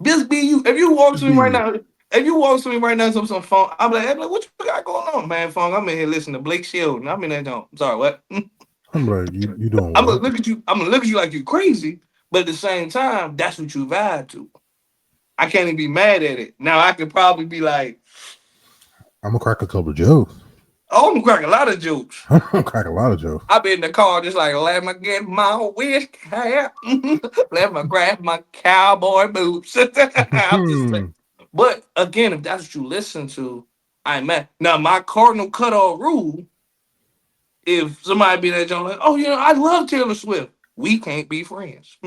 Just be you. If you walk Just to me be right you. now, if you walk to me right now, some phone, I'm like, what you got going on, man? Phone, I'm in here listening to Blake Shelton. I'm in that joint. I'm sorry, what? I'm like, you doing I'm gonna what? look at you. I'm gonna look at you like you're crazy, but at the same time, that's what you vibe to. I can't even be mad at it. Now I could probably be like, I'm gonna crack a couple of jokes. oh, I'm gonna crack a lot of jokes. I'm gonna crack a lot of jokes. I be in the car just like, let me get my whiskey hat. Let me grab my cowboy boots. I'm just saying. But again, if that's what you listen to, I'm mad. Now, my cardinal cutoff rule, if somebody be that joint like, oh, I love Taylor Swift, we can't be friends.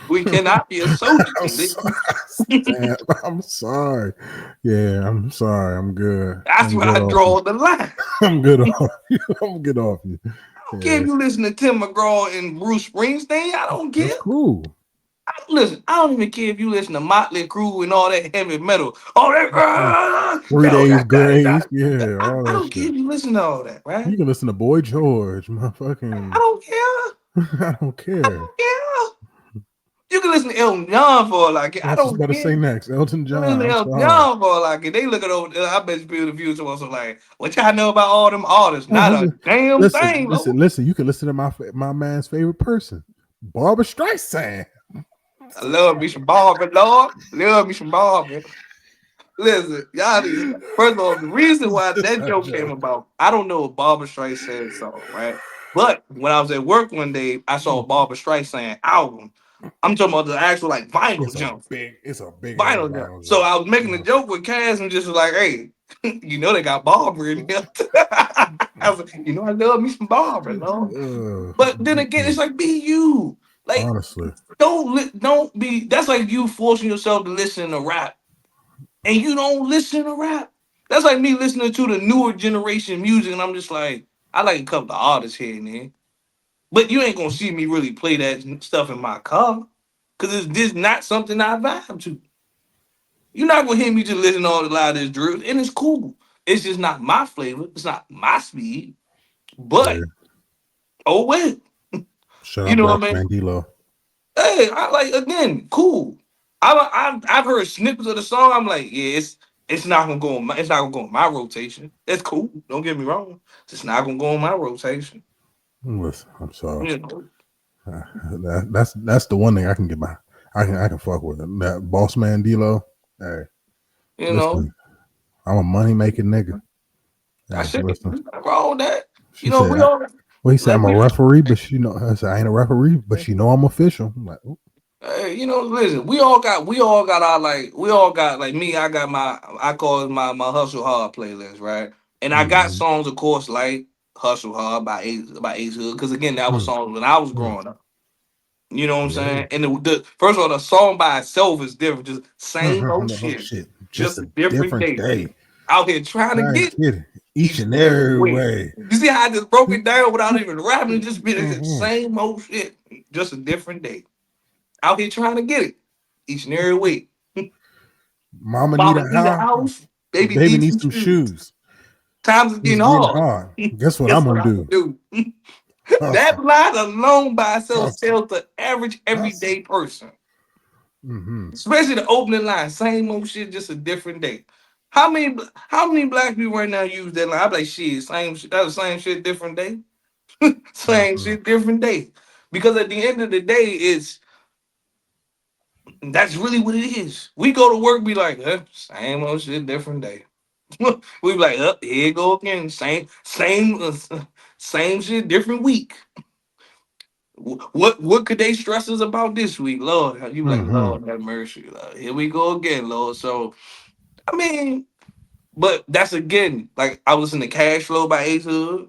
We cannot be I'm associated. sorry. Damn, I'm sorry. Yeah, I'm sorry. I'm good. That's I'm where good I off you. draw the line. I'm good off you. I'm good off you. I don't care Yeah, if you listen to Tim McGraw and Bruce Springsteen. I don't that's care. cool. Listen, I don't even care if you listen to Motley Crue and all that heavy metal. All that, 3 days grace. Yeah, all I that don't care shit. if you listen to all that, right? You can listen to Boy George. My I fucking. don't care. I don't I care. don't care. You can listen to Elton John for like it. I I was just don't about to care. say next. Elton Listen John. to I'm Elton sorry. John for like it. They looking over there. I bet you feel the future also like, what y'all know about all them artists? Not a damn Listen, thing, listen, Lord. listen. You can listen to my man's favorite person, Barbara Streisand. I love me some Barbie, Lord. Love me some Barbie. Listen, y'all need first of all, the reason why Just that a joke came joke. about, I don't know if Barbara Streisand song, right? But when I was at work one day, I saw a Barbara Streisand album. I'm talking about the actual like vinyl jump. It's a big ass Vinyl jump. vinyl So jump. I was making a joke with Cass and just was like, hey, you know they got Barbara in here. I was like, I love me some Barbara, no. But then again, it's like be you. Like, Honestly, don't be that's like you forcing yourself to listen to rap and you don't listen to rap. That's like me listening to the newer generation music, and I'm just like, I like a couple of artists here and there, but you ain't gonna see me really play that stuff in my car because it's just not something I vibe to. You're not gonna hear me just listen to all the loudest drills, and it's cool. It's just not my flavor. It's not my speed. yeah. But oh well, Shout you out know what I mean. Bossman D-Lo. Hey, I like again, cool. I've heard snippets of the song. I'm like, yeah, it's not gonna go on my it's not gonna go on my rotation. That's cool. Don't get me wrong. It's not gonna go on my rotation. Listen, I'm sorry. You know, That's the one thing I can get by. I can fuck with it. That Bossman D-Lo. Hey, you know. listen, I'm a money making nigga. I Hey, should listen. nothing wrong with that. She We said, all well, he said like I'm a we referee, but I said I ain't a referee, but she know I'm official. I'm like, ooh. hey, listen, we all got our like we all got like me, I got my I call it my hustle hard playlist, right? And I got Mm-hmm, songs of course like Hustle Hard by Ace Hood, because again that was mm, songs when I was mm. growing up. You know what I'm Yeah. saying? And the first of all, the song by itself is different, just same old The whole shit. shit. Just Just a a different different day. day. Out here trying to I get get it. Each each and and every every way. way. You see how I just broke it down without even rapping, just be the Mm-hmm. same old shit. Just a different day. Out here trying to get it. Each and every way. Mama need a Mama need a house. house, baby Baby need needs some some shoes. shoes. Times is It's getting getting hard. hard. Guess what I'm Guess what gonna I'm gonna do? do? That Hustle. line alone by itself Hustle. tells the average Hustle. everyday person. Mm-hmm. Especially the opening line, same old shit, just a different day. How many black people right now use that line? I'm like, shit, same shit, that's the same shit, different day. Same Mm-hmm. shit, different day. Because at the end of the day, that's really what it is. We go to work, be like, same old shit, different day. We be like, here you go again, same shit, different week. What could they stress us about this week, Lord? You be like, Mm-hmm. Lord have mercy, Lord. Here we go again, Lord. So I mean, but that's again, like I was in the Cash Flow by Ace Hood.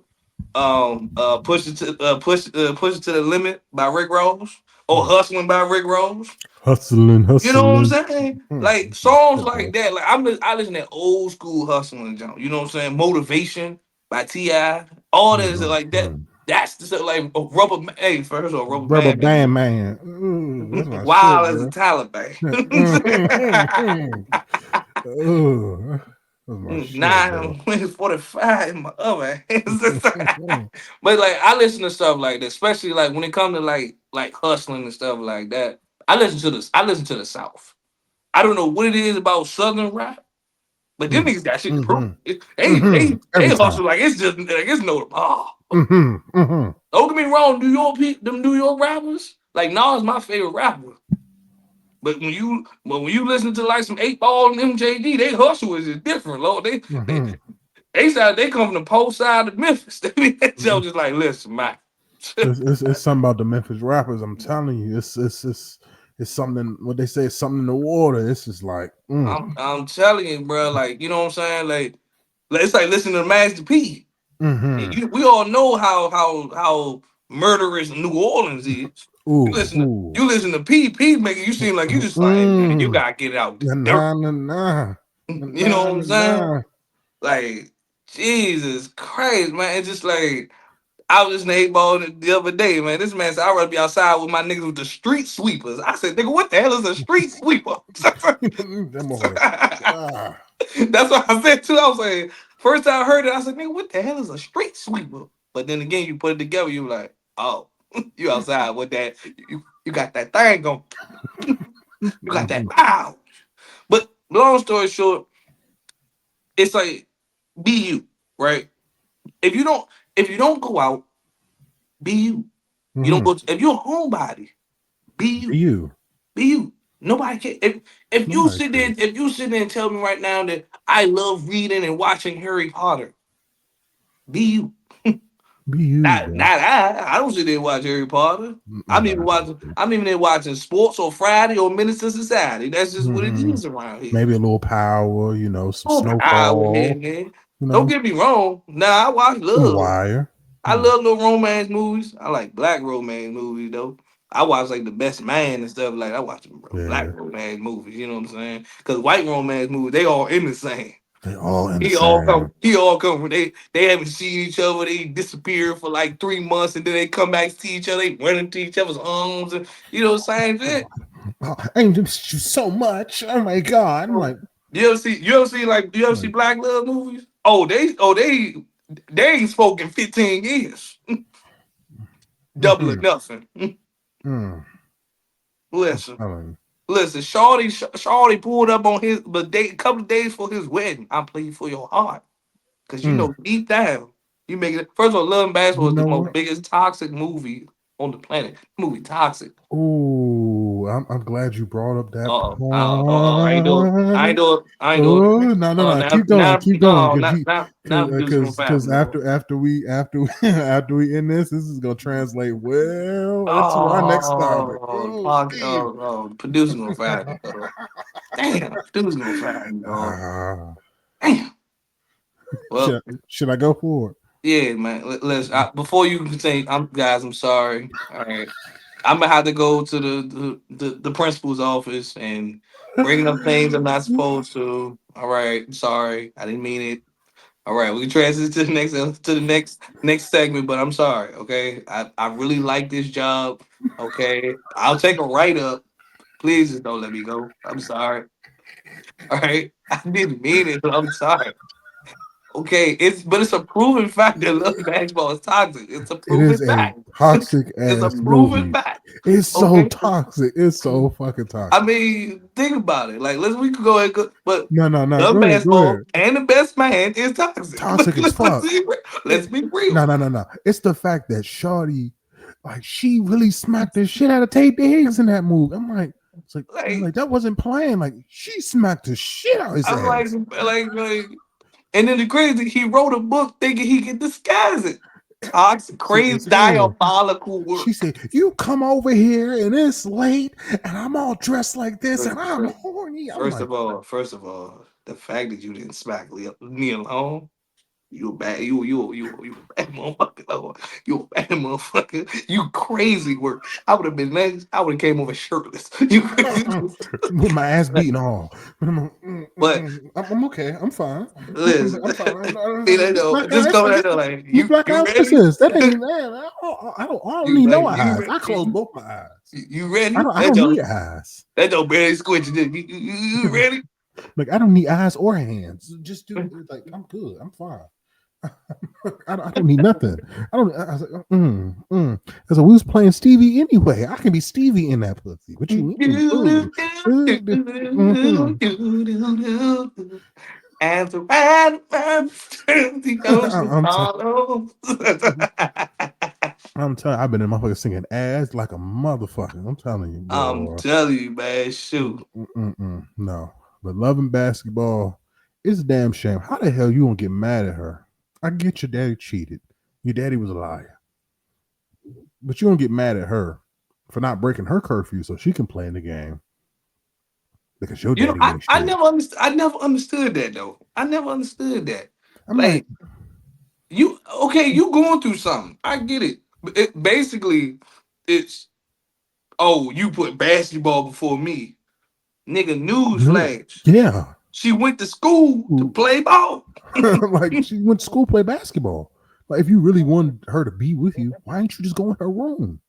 Push it to the limit by Rick Ross, or Mm. Hustling by Rick Ross. Hustling, You know what I'm hustling. saying? Mm. Like songs Shit, boy. like that. Like I listen to old school hustling junk. You know what I'm saying? Motivation by Ti. All that is like that. Mm-hmm. That's the stuff like Hey, first of all, Rubber Rubber Band band man. Ooh, that's my shit, Wild as a bro. Taliban. Ooh, that's my shit, bro. 9 45 in my other hands. But like I listen to stuff like that, especially like when it comes to like hustling and stuff like that. I listen to the South. I don't know what it is about Southern rap, but them Mm. niggas got shit to prove. Mm-hmm. They Mm-hmm. they Every they time. hustle like it's just like it's no Mm-hmm. Mm-hmm. Don't get me wrong, them New York rappers, like Nas my favorite rapper. But when you listen to like some 8 Ball and MJD, they hustle is just different, Lord. They Mm-hmm. they come from the post side of Memphis. They be that Mm-hmm. joke just like, listen, man. It's something about the Memphis rappers. I'm telling you, it's something. What they say, it's something in the water. This is like, I'm telling you, bro. Like, you know what I'm saying? Like it's like listening to Master P. mm-hmm. We all know how murderous New Orleans is. You Ooh, listen to ooh, you listen to P making you seem like you just like, hey, man, you mm, gotta get it out the nah, dirt. nah, nah, nah, You know nah, what I'm saying? nah. Like, Jesus Christ, man. It's just like I was listening to 8 Ball the other day, man. This man said I'd rather be outside with my niggas with the street sweepers. I said, nigga, what the hell is a street sweeper? That motherfucker. Ah. That's what I said too. I was like, first time I heard it, I said, nigga, what the hell is a street sweeper? But then again, you put it together, you like, oh, you outside with that. You got that thing going. You got that pow. But long story short, it's like be you, right? If you don't, if you don't go out, be you. You don't Mm-hmm. go. If you're a homebody, be Be you. you. Be you. Nobody can. If you Nobody sit there, cares. if you sit there and tell me right now that I love reading and watching Harry Potter, be you. Be you, bro. Not I. I don't sit there and watch Harry Potter. I'm even Nobody does. watching. I'm even there watching sports on Friday or Minister Society. That's just what it Mm-hmm. is around here. Maybe a little power, some Oh, power here, snowfall, man. Don't get me wrong. Nah, I watch some love. wire. I love little romance movies. I like black romance movies though. I watch like The Best Man and stuff like that. I watch them black Yeah, romance movies. You know what I'm saying? Because white romance movies, they all in the same. they all in the He all same. come. He all come. From, they haven't seen each other. They disappear for like 3 months, and then they come back to each other. They run into each other's arms, and same shit. Oh, I miss you so much. Oh my god! I'm like, You ever see like black love movies? They ain't spoken 15 years. Double or mm-hmm, nothing. mm, I'm Listen. telling you. Listen, Shawty pulled up on his but day couple of days for his wedding. I'm playing for your heart. Cause Mm, deep down, you make it first of all, Love and Basketball you is the know most what? biggest toxic movie on the planet. Movie toxic. Oh, I'm glad you brought up that I ain't doing I ain't point. doing I ain't doing Oh, no, no, no! now Keep going, keep going, no because not he, not not producer gonna because find no. after we end this is gonna translate well into our next topic. Oh, damn. Producer gonna find me, dog. Damn, producer gonna find me, dog. Ah, Damn. Well, should I go for it? yeah, man. Let's before you continue, I'm sorry. All right, I'm gonna have to go to the principal's office and bring up things I'm not supposed to. All right, sorry, I didn't mean it. All right, we can transition to the next segment, but I'm sorry. Okay, I really like this job. Okay, I'll take a write up. Please just don't let me go. I'm sorry. All right, I didn't mean it, but I'm sorry. Okay, it's a proven fact that love basketball is toxic. It's a It proven is a fact. toxic It's a ass proven movie. fact. It's so Okay. toxic. It's so fucking I toxic. mean, think about it. Like, we could go ahead, but No, no, no. love Go ahead. Go basketball ahead. and the best man is toxic. Toxic as fuck. Let's be No, real. no, no, no. It's the fact that Shorty, like, she really smacked the shit out of Tate Diggs in that move. I'm like, Like, that wasn't playing. Like, she smacked the shit out of his I'm like, ass. and then the crazy, he wrote a book thinking he could disguise it. Toxic, Sick crazy, as hell. diabolical She work. said, "You come over here and it's late, and I'm all dressed like this, and First, I'm first, horny." I'm like, first of all, the fact that you didn't smack me alone. You a bad you a bad motherfucker. Lord. You a bad motherfucker. You crazy work. I would have been next. I would have came over shirtless. You crazy. with my ass beating all. But But I'm okay. I'm fine. listen, I'm fine. Miss know, Black just Eyes, coming out there like Miss Black you Eyes, what's ready? this? That ain't that. I don't need no eyes. I close You both my eyes. ready? I don't need eyes. That don't barely squinch. You ready? Like I don't need eyes or hands. Just do like I'm good. I'm fine. I don't need nothing. I don't. I was like, Because we was playing Stevie anyway. I can be Stevie in that pussy. What you mean? And the right the ocean I'm, t- follows. I'm telling. I've been in motherfucker singing ass like a motherfucker. I'm telling you, I'm boy. telling you, man. Shoot. No, but loving basketball is a damn shame. How the hell you gonna get mad at her? I get your daddy cheated. Your daddy was a liar, but you don't get mad at her for not breaking her curfew so she can play in the game because your daddy ain't shit. I never understood that though. I never understood that. I'm like, Like you going through something. I get it. Basically, it's you put basketball before me, nigga. News flash. yeah, She went to school to play ball. like she went to school play basketball. Like if you really wanted her to be with you, why didn't you just go in her room?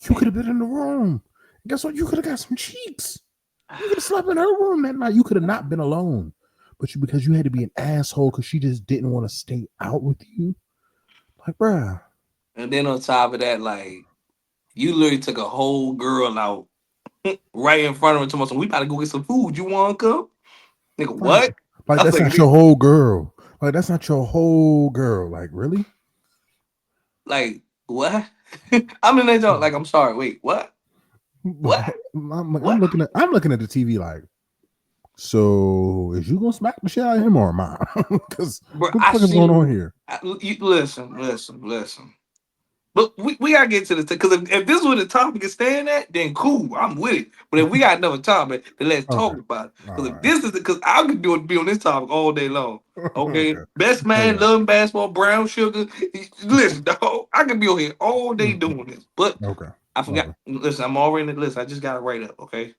You could have been in the room. Guess what? You could have got some cheeks. You could have slept in her room that night. You could have not been alone. But because you had to be an asshole because she just didn't want to stay out with you. Like, bruh. And then on top of that, like You literally took a whole girl out right in front of her. Tomorrow, so we about to go get some food. You want to come, nigga? Like, What? like I was that's like, not your whole girl. Like that's not your whole girl. Like really? like what? I'm in that joke. Like, I'm sorry. Wait, what? What? I'm What? looking at the TV like. So is you gonna smack the shit out of him or am I? Because Bro, what the I fuck is going on seen. here? You, listen. But we gotta get to the because if this was the topic is staying at, then cool, I'm with it. But if we got another topic, then let's Okay, talk about it. all Because if right, this is because I could do it be on this topic all day long. Okay, okay, best man, okay, loving basketball, brown sugar. Listen, dog, I could be on here all day doing this. But okay, I forgot. okay. Listen, I'm already in the list. I just got to write up. Okay,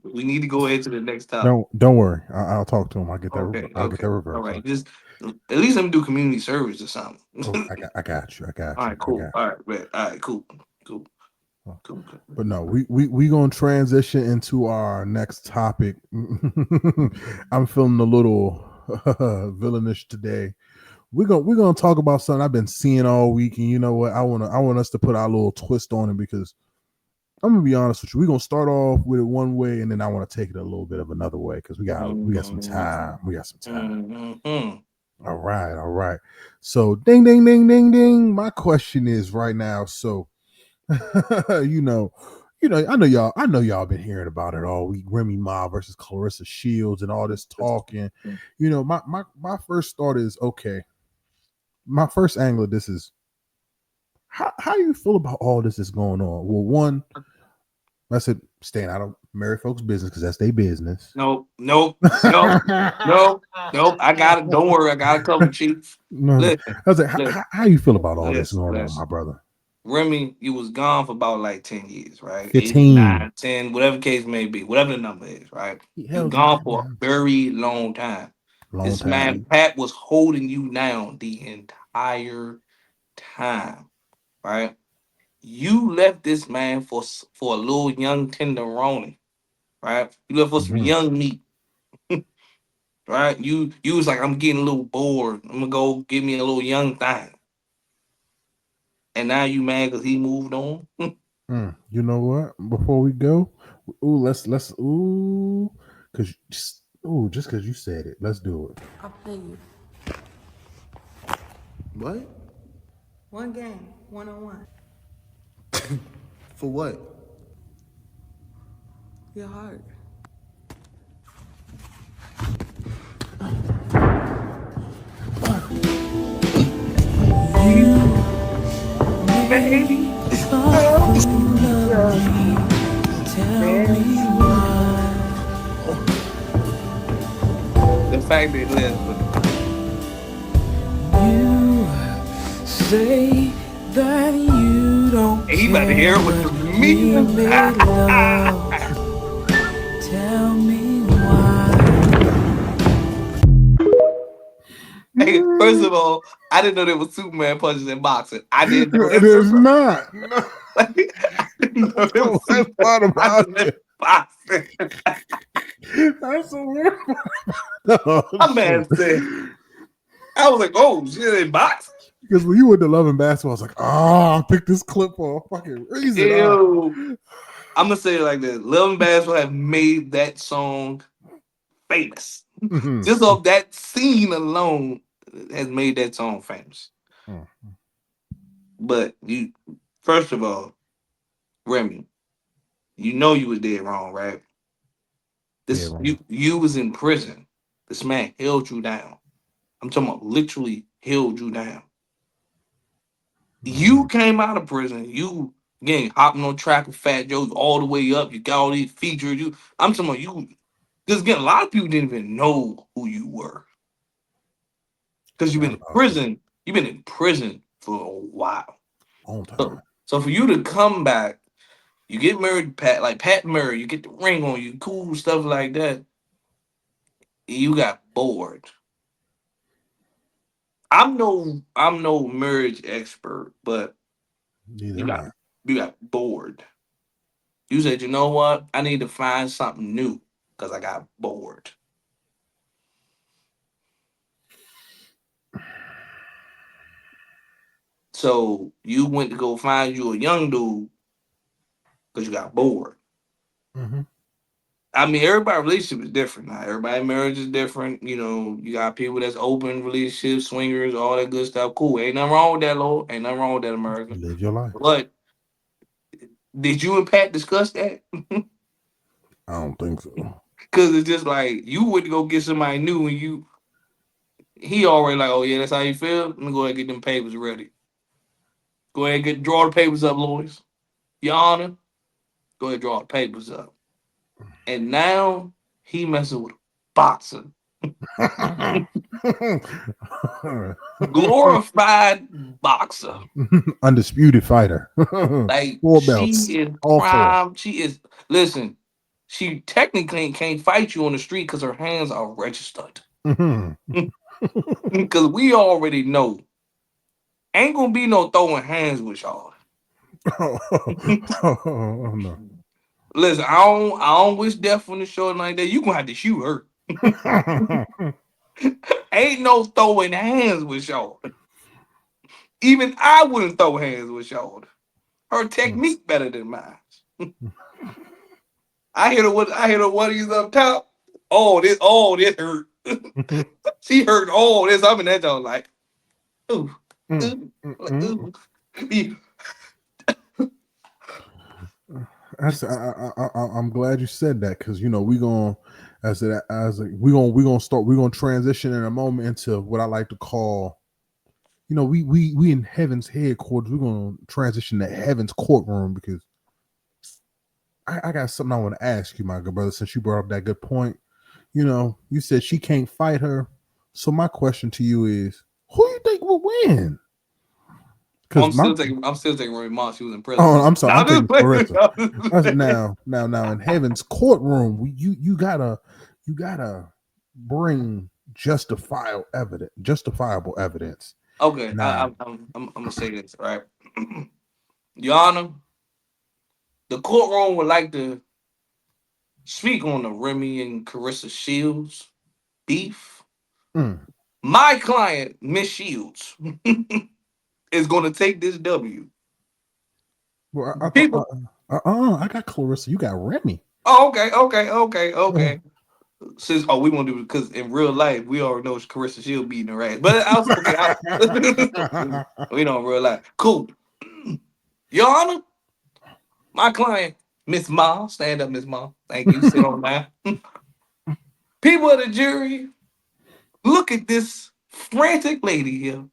we need to go ahead to the next topic. Don't worry. I'll talk to him. Okay, I'll get that okay, all reverse. right. Just at least let me do community service or something. Oh, I got you. I got All you. right, I cool. got All right, man. All right, cool, cool, you. cool. But no, we gonna transition into our next topic. I'm feeling a little villainish today. We're gonna talk about something I've been seeing all week, and you know what? I want us to put our little twist on it because I'm gonna be honest with you. We're gonna start off with it one way, and then I want to take it a little bit of another way because we got some time. We got some time. Mm-hmm. All right, all right. So ding ding ding ding ding. My question is right now. So you know, I know y'all been hearing about it all week. Remy Ma versus Clarissa Shields and all this talking. You know, my first thought is okay. My first angle of this is how you feel about all this that's going on. Well, one, I said staying out of married folks' business because that's their business. Nope, nope, nope, nope, nope. I got it. Don't worry. I got a couple chiefs. No, Listen, I was like, listen, how you feel about all this listen, going on, my listen. brother? Remy, you was gone for about like 10 years, right? Eight, 15. 9, 10, whatever case may be, whatever the number is, right? He You held you gone down for a very long time. long This man, time. Pat, was holding you down the entire time, right? You left this man for a little young tenderoni, right? You left for some Mhm. young meat, right? You was like, I'm getting a little bored. I'm gonna go give me a little young thing. And now you mad because he moved on? You know what? Before we go, let's cause just cause you said it, let's do it. I'll play you. What? One game, one on one. For what? Your heart. You, Maybe baby. a fool of me. Tell me why The fact that listen, you say that you don't he about to hear care, it with but the we mean. made love. Tell me why. Hey, first of all, I didn't know there was Superman punches in boxing. I didn't know It that. is not. No, Like, I didn't know there was that's Superman part about punches in it. boxing. That's the worst. Oh My shit. man said, I was like, oh, shit, in boxing? Because when you went to Love and Basketball, I was like, I picked this clip for a fucking reason. Ew. I'm gonna say it like this: Lil and Bass have made that song famous. Mhm. Just off that scene alone has made that song famous. Mm. But you, first of all, Remy, you know you was dead wrong, right? Dead This wrong. you was in prison. This man held you down. I'm talking about literally held you down. You Mhm. came out of prison. You again hopping on track with Fat Joe all the way up. You got all these features. I'm talking about you. Because again, a lot of people didn't even know who you were because you've been Forgot in about that. prison. You've been in prison for a while. Long time. So for you to come back, you get married, Pat, like Pat Murray, you get the ring on you, cool stuff like that. You got bored. I'm no marriage expert, but Neither you am got I. you got bored. You said, you know what? I need to find something new because I got bored. So you went to go find you a young dude because you got bored. Mm-hmm. I mean, everybody's relationship is different. Now, everybody's marriage is different. You know, you got people that's open relationships, swingers, all that good stuff. Cool. Ain't nothing wrong with that, Lord. Ain't nothing wrong with that, America. Live your life. But did you and Pat discuss that? I don't think so. Because it's just like you wouldn't go get somebody new and he already like, oh yeah, that's how you feel. Let me go ahead and get them papers ready. Go ahead and draw the papers up, lawyers. Your Honor, go ahead and draw the papers up. And now he messing with a boxer. Glorified boxer. Undisputed fighter. Like Four she belts. is All four. prime. She is listen. She technically can't fight you on the street because her hands are registered. Mm-hmm. Because we already know ain't gonna be no throwing hands with y'all. Oh, no. Listen, I don't wish death on the show like that. You gonna have to shoot her. Ain't no throwing hands with y'all. Even I wouldn't throw hands with y'all. Her technique better than mine. I hit her what he's up top. Oh this hurt. She hurt all this. I'm in that joint like, ooh, Mm, ooh, mm, like, mm. ooh. I'm glad you said that because we gonna we gonna transition in a moment into what I like to call we in heaven's headquarters. We're gonna transition to heaven's courtroom because I got something I want to ask you, my good brother. Since you brought up that good point, you said she can't fight her. So my question to you is, who you think will win? Because I'm still taking Roy Moss. She was in prison. I'm sorry, I'm I'm just taking playing. Clarissa. I'm just I said, playing. now in heaven's courtroom, you gotta bring justifiable evidence. Okay, Now, I'm gonna say this right, Your Honor. The courtroom would like to speak on the Remy and Carissa Shields beef. mm, My client, Miss Shields, is going to take this W. well, I thought, People. I got Clarissa. You got Remy. Oh, okay, Uh, okay. Since we want to do because in real life we already know Carissa Shield beating her ass, but I was okay. We know in real life. Cool. Your Honor, my client, Miss Ma, stand up, Miss Ma. Thank you. Sit on down. People of the jury, look at this frantic lady here.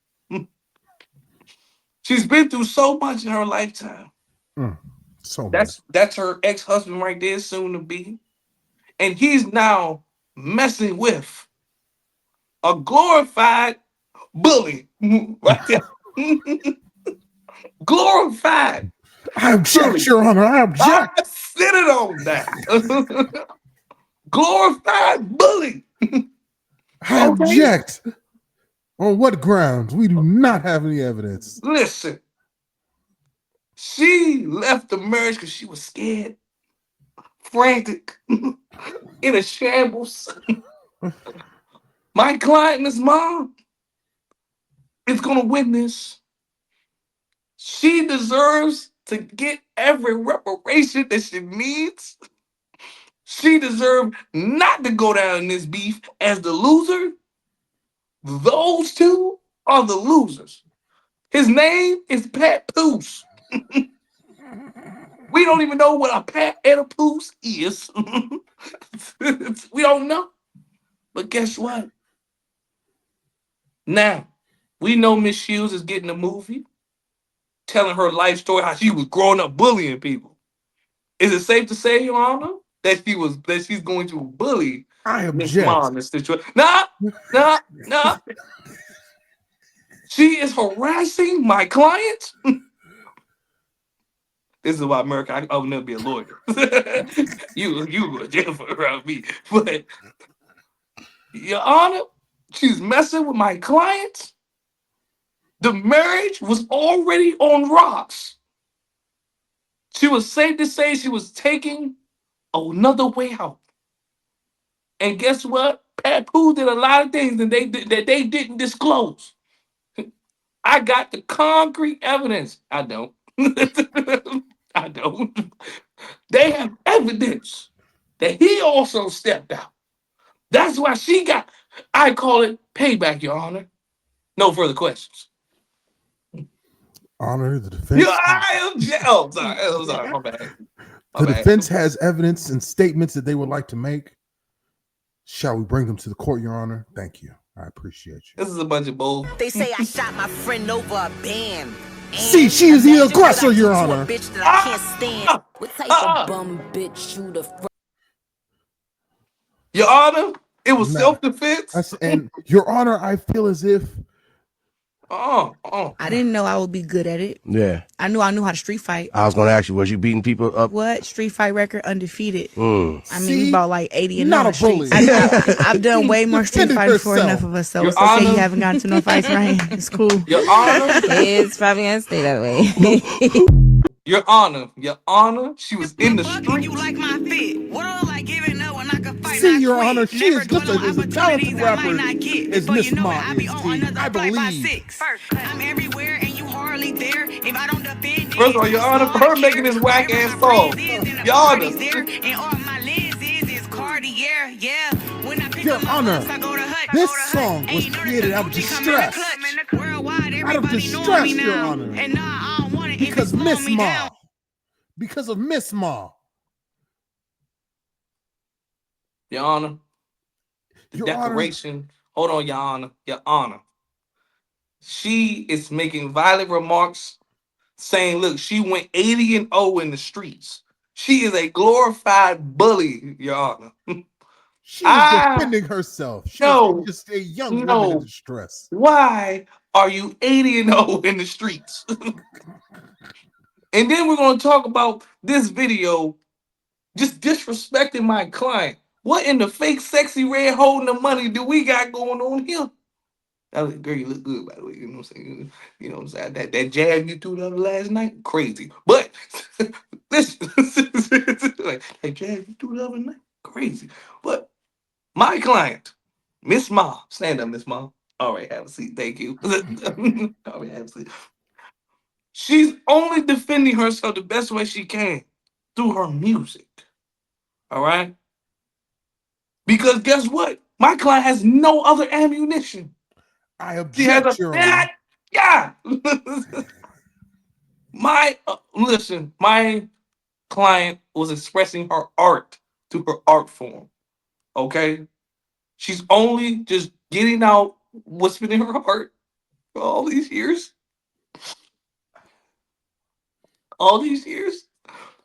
She's been through so much in her lifetime. mm, so much. That's her ex-husband right there, soon to be. And he's now messing with a glorified bully. Right there. Glorified I object, bully. Your Honor. I I object. sit it on that. Glorified bully. I Okay? object. On what grounds? We do not have any evidence. Listen, she left the marriage because she was scared, frantic, in a shambles. My client, Miss Mom, is going to win this. She deserves to get every reparation that she needs. She deserves not to go down in this beef as the loser. Those two are the losers. His name is Pat Poose. We don't even know what a Pat and a Poose is. We don't know. But guess what? Now, we know Miss Shields is getting a movie telling her life story, how she was growing up bullying people. Is it safe to say, Your Honor, that she's going to bully I Miss Mom object. in this situation? Nah, nah, nah. She is harassing my client. This is why America, I will never be a lawyer. You go to jail for around me. But Your Honor, she's messing with my client. The marriage was already on rocks. She was safe to say she was taking another way out. And guess what? Pat Pooh did a lot of things that they didn't disclose. I got the concrete evidence. I don't. I don't. They have evidence that he also stepped out. That's why she got, I call it payback, Your Honor. No further questions. Honor, the defense. Yeah, I am. Oh, sorry. I'm sorry. My bad. The defense has evidence and statements that they would like to make. Shall we bring them to the court, Your Honor? Thank you. I appreciate you. This is a bunch of bull. They say I shot my friend over a band. See, she is the aggressor, Your Honor. Bitch that I can't stand. What type of bum bitch you the Your Honor, it was self-defense. And Your Honor, I feel as if I didn't know I would be good at it. Yeah. I knew how to street fight. I was going to ask you, was you beating people up? What? Street fight record undefeated. I mean, we bought like 80 and not a bully. I've done way more street fighting for enough of us, so it's okay you haven't gotten to no fights, Ryan. It's cool. Your Honor. It's probably going to stay that way. Your Honor, she was in the street. You like my fit. What all like giving up when I can fight? See, Your Honor, she is just a talented rapper. Is Miss Ma I believe. I'm everywhere and you hardly there. If I don't defend First of all, Your Honor, for her making this whack ass song. Your Honor. And all my lenses is Cartier. Yeah. When I pick Your up Honor, I go to Hut. this song was created out of distress. Out of distress, Your Honor. And nah, I don't want it. Because Miss Ma. Because of Miss Ma. Your Honor. The Your declaration. Honor. Hold on, Your Honor. Your Honor. She is making violent remarks saying, look, she went 80-0 in the streets. She is a glorified bully, Your Honor. She is defending herself. She is just a young woman in distress. Why are you 80-0 in the streets? And then we're going to talk about this video just disrespecting my client. What in the fake sexy red holding the money do we got going on here? Girl, you look good, by the way. You know what I'm saying? You know what I'm saying? That jab you threw the other last night, crazy. But listen, like that jab you threw the other night, crazy. But my client, Miss Ma, stand up, Miss Ma. All right, have a seat. Thank you. All right, have a seat. She's only defending herself the best way she can through her music. All right? Because guess what? My client has no other ammunition. I object, Your Honor. Yeah. Listen, my client was expressing her art through her art form. Okay? She's only just getting out what's been in her heart for all these years. All these years.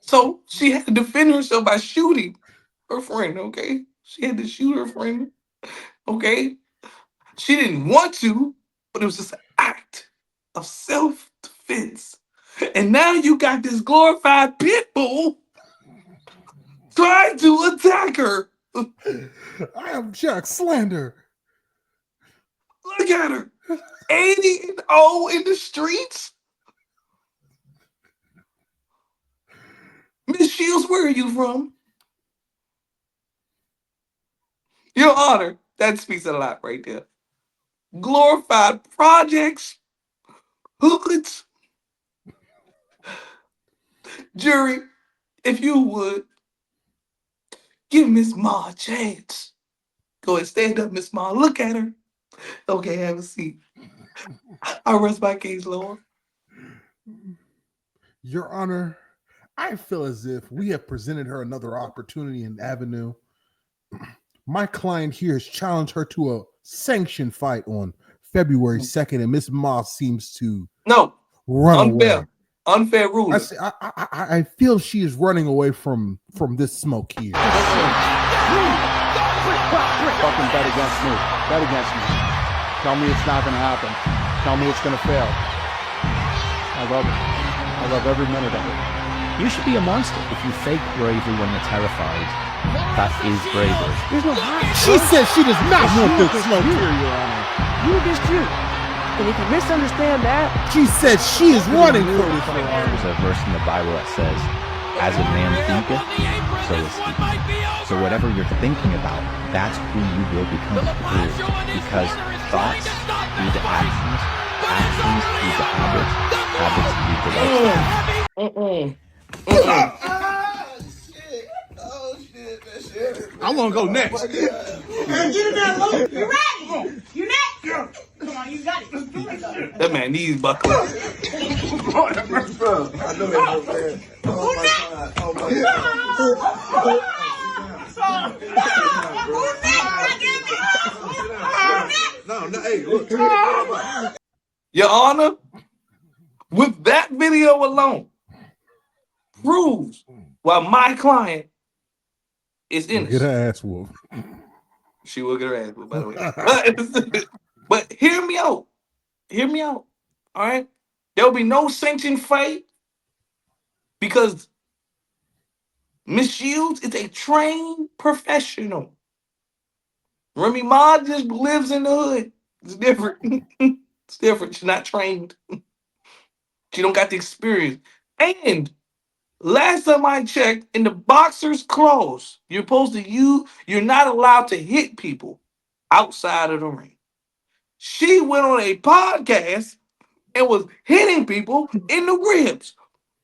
So she had to defend herself by shooting her friend, okay? She had to shoot her friend, okay? She didn't want to, but it was just an act of self-defense. And now you got this glorified pit bull trying to attack her. I object, slander. Look at her. 80-0 in the streets. Miss Shields, where are you from? Your Honor, that speaks a lot right there. Glorified projects, hoods. Jury, if you would, give Miss Ma a chance. Go ahead, stand up, Miss Ma. Look at her. Okay, have a seat. I rest my case, Lord. Your Honor, I feel as if we have presented her another opportunity and avenue. My client here has challenged her to a sanctioned fight on February 2nd, and Miss Ma seems to run away. Unfair ruling. I feel she is running away from this smoke here. Fucking bet against me. Bet against me. Tell me it's not going to happen. Tell me it's going to fail. I love it. I love every minute of it. You should be a monster. If you fake bravery when you're terrified, that is bravery. There's no hiding. She says she does not want this smoke here, Your Honor. You against you. And if you misunderstand that, she said she is running for this. There's a verse in the Bible that says, as a man thinketh, so is he. So whatever you're thinking about, that's who you will become. Because thoughts lead to actions, actions lead to habits, habits lead to lifestyle. I want to go next. Get in there, Luke. You ready? You next? Yeah. Come on, you got it. That man needs buckle. I know that. Who next? Oh my God. No, hey, look. Your Honor, with that video alone, proves why my client is innocent. Get her ass whooped. She will get her ass whooped, by the way. But hear me out. Hear me out. All right? There will be no sanctioned fight because Miss Shields is a trained professional. Remy Ma just lives in the hood. It's different. It's different. She's not trained. She don't got the experience. And last time I checked, in the boxer's clause, you're not allowed to hit people outside of the ring. She went on a podcast and was hitting people in the ribs.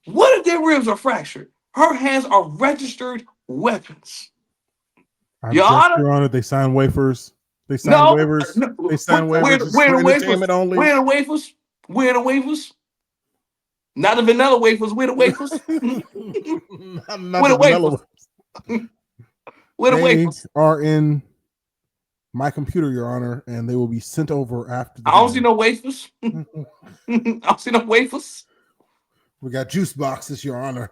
What if their ribs are fractured? Her hands are registered weapons. Your Honor, they sign waivers. They sign waivers. No. They sign waivers for entertainment only. Where the waivers? Where the waivers? Not the vanilla wafers. Where the wafers? not the vanilla wafers. Where the they wafers are in my computer, Your Honor, and they will be sent over after. I don't see no wafers. I don't see no wafers. We got juice boxes, Your Honor.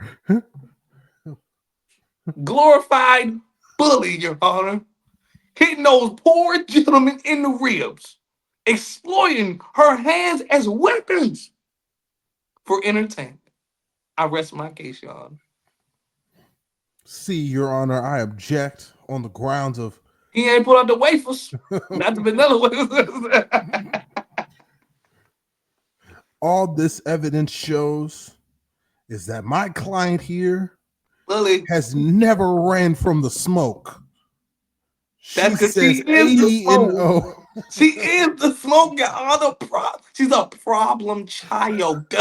Glorified bully, Your Honor, hitting those poor gentlemen in the ribs, exploiting her hands as weapons for entertainment. I rest my case, Your Honor. See, Your Honor, I object on the grounds of he ain't put out the wafers, not the vanilla wafers. All this evidence shows is that my client here Lily has never ran from the smoke. That's because she is the smoke. She is the smoke, Your Honor. She's a problem child.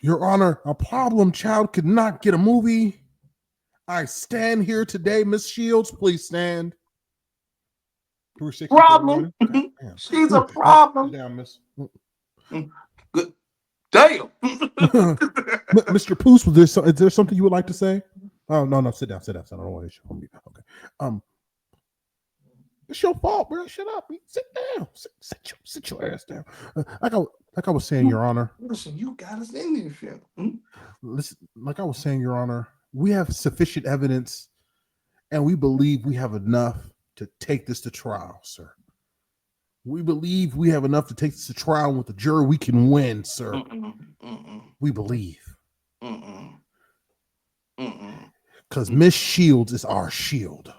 Your Honor, a problem child could not get a movie. I stand here today, Miss Shields. Please stand. Problem. She's a problem. Down, Miss. Good. Damn. Mr. Poos, is there something you would like to say? Oh, no, sit down. I don't want to show me. Okay. It's your fault, bro. Shut up. Sit down. Sit your ass down. Like I was saying, Your Honor. Listen, you got us in this shit. Listen, like I was saying, Your Honor, we have sufficient evidence, and we believe we have enough to take this to trial, sir. We believe we have enough to take this to trial, and with the jury we can win, sir. We believe. Because Miss Shields is our shield.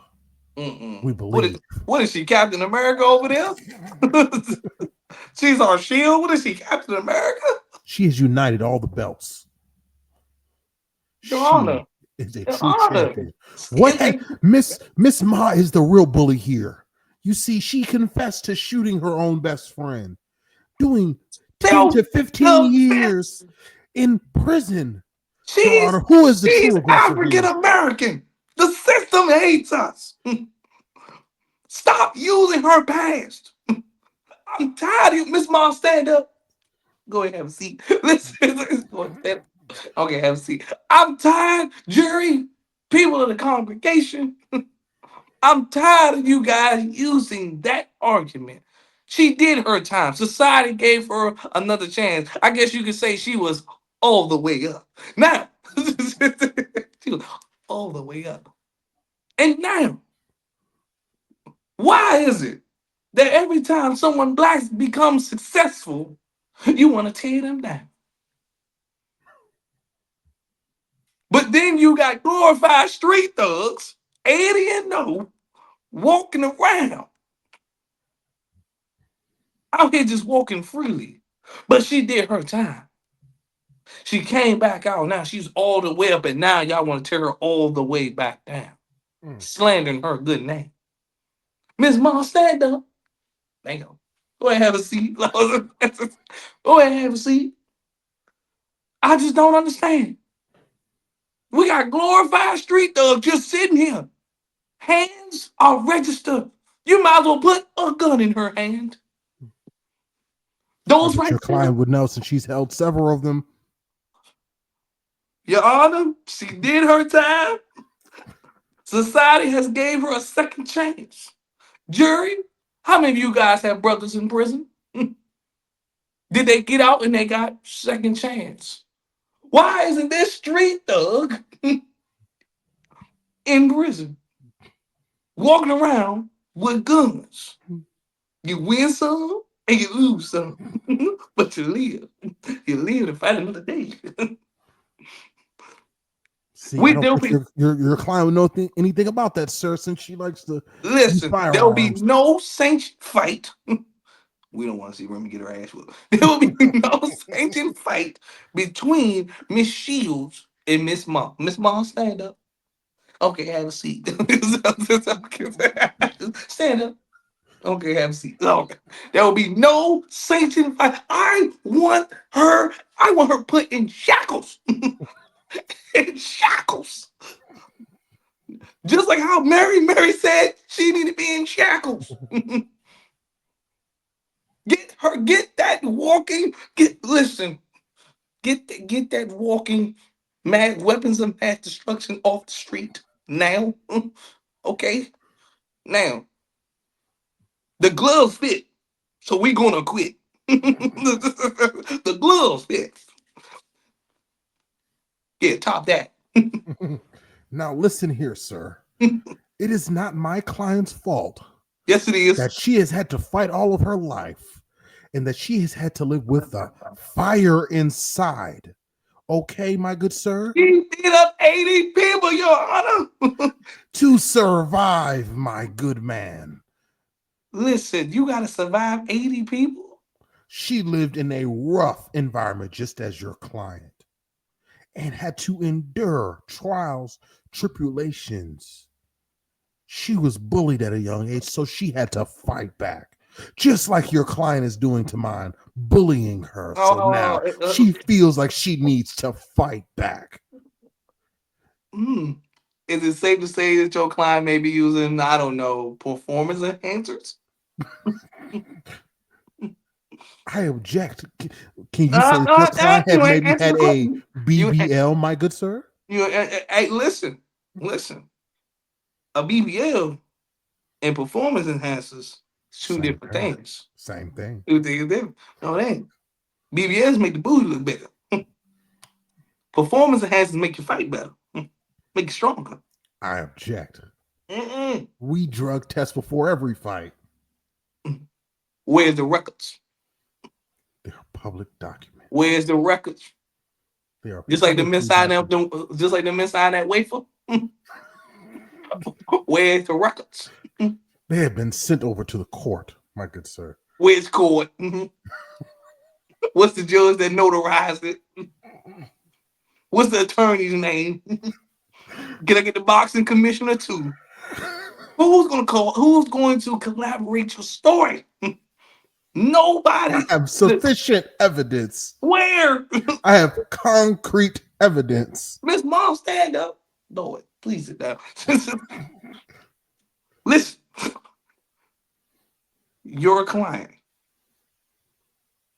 We believe. What is she, Captain America over there? She's our shield. What is she, Captain America? She has united all the belts. Your Honor. Is a true champion. Miss Ma is the real bully here. You see, she confessed to shooting her own best friend, doing 10 to 15 years in prison. She's who is the true African American. The system hates us. Stop using her past. I'm tired of you. Miss Ma, stand up. Go ahead, have a seat. Listen. Okay, have a seat. I'm tired, jury, people of the congregation. I'm tired of you guys using that argument. She did her time. Society gave her another chance. I guess you could say she was all the way up. Now, she was all the way up. And now, why is it that every time someone black becomes successful, you want to tear them down? But then you got glorified street thugs, 80 and no, walking around out here just walking freely. But she did her time. She came back out. Now she's all the way up, and now y'all want to tear her all the way back down. Slandering her good name. Miss Ma, stand up. Thank you. Go ahead, have a seat. Go ahead, have a seat. I just don't understand. We got glorified street thugs just sitting here hands are registered. You might as well put a gun in her hand. I Those bet right your there, client would know since she's held several of them. Your Honor, she did her time. Society has gave her a second chance. Jury, how many of you guys have brothers in prison? Did they get out and they got second chance? Why isn't this street thug in prison walking around with guns? You win some and you lose some, but you live. You live to fight another day. See, I We don't there'll think be your client would know anything about that, sir, since she likes to use listen. There'll be firearms. no sanctioned fight. We don't want to see Remy get her ass whooped. There will be no sanctioned fight between Miss Shields and Miss Mom. Miss Mom, stand up. Okay, have a seat. Stand up. Okay, have a seat. Okay. There will be no sanctioned fight. I want her put in shackles. In shackles. Just like how Mary said she needed to be in shackles. Get that walking, listen, get that walking weapons of mass destruction off the street now. Okay? Now, the gloves fit, so we gonna quit. The gloves fit. Yeah, top that. Now, listen here, sir. It is not my client's fault Yes, it is. that she has had to fight all of her life and that she has had to live with the fire inside. Okay, my good sir? He beat up 80 people, Your Honor. To survive, my good man. Listen, you gotta survive 80 people. She lived in a rough environment, just as your client, and had to endure trials, tribulations. She was bullied at a young age, so she had to fight back. Just like your client is doing to mine, bullying her. So now she feels like she needs to fight back. Is it safe to say that your client may be using, I don't know, performance enhancers? I object. Can you say your client had You ain't maybe answer had the a question. BBL, my good sir? Hey, listen. A BBL and performance enhancers, two Same different thing. things. Same thing. Two things different. No, it ain't. BBLs make the booty look better. Performance enhancers make you fight better, make you stronger. I object. We drug test before every fight. Where's the records? They're public documents. Where's the records? They are just like the men sign up, just like the men sign that wafer. Where's the records? They have been sent over to the court, my good sir. Where's court? What's the judge that notarized it? What's the attorney's name? Can I get the boxing commissioner too? Who's going to collaborate your story? Nobody. I have sufficient evidence. Where? I have concrete evidence. Miss Mom, stand up. Lord, please sit down. Listen, you're a client.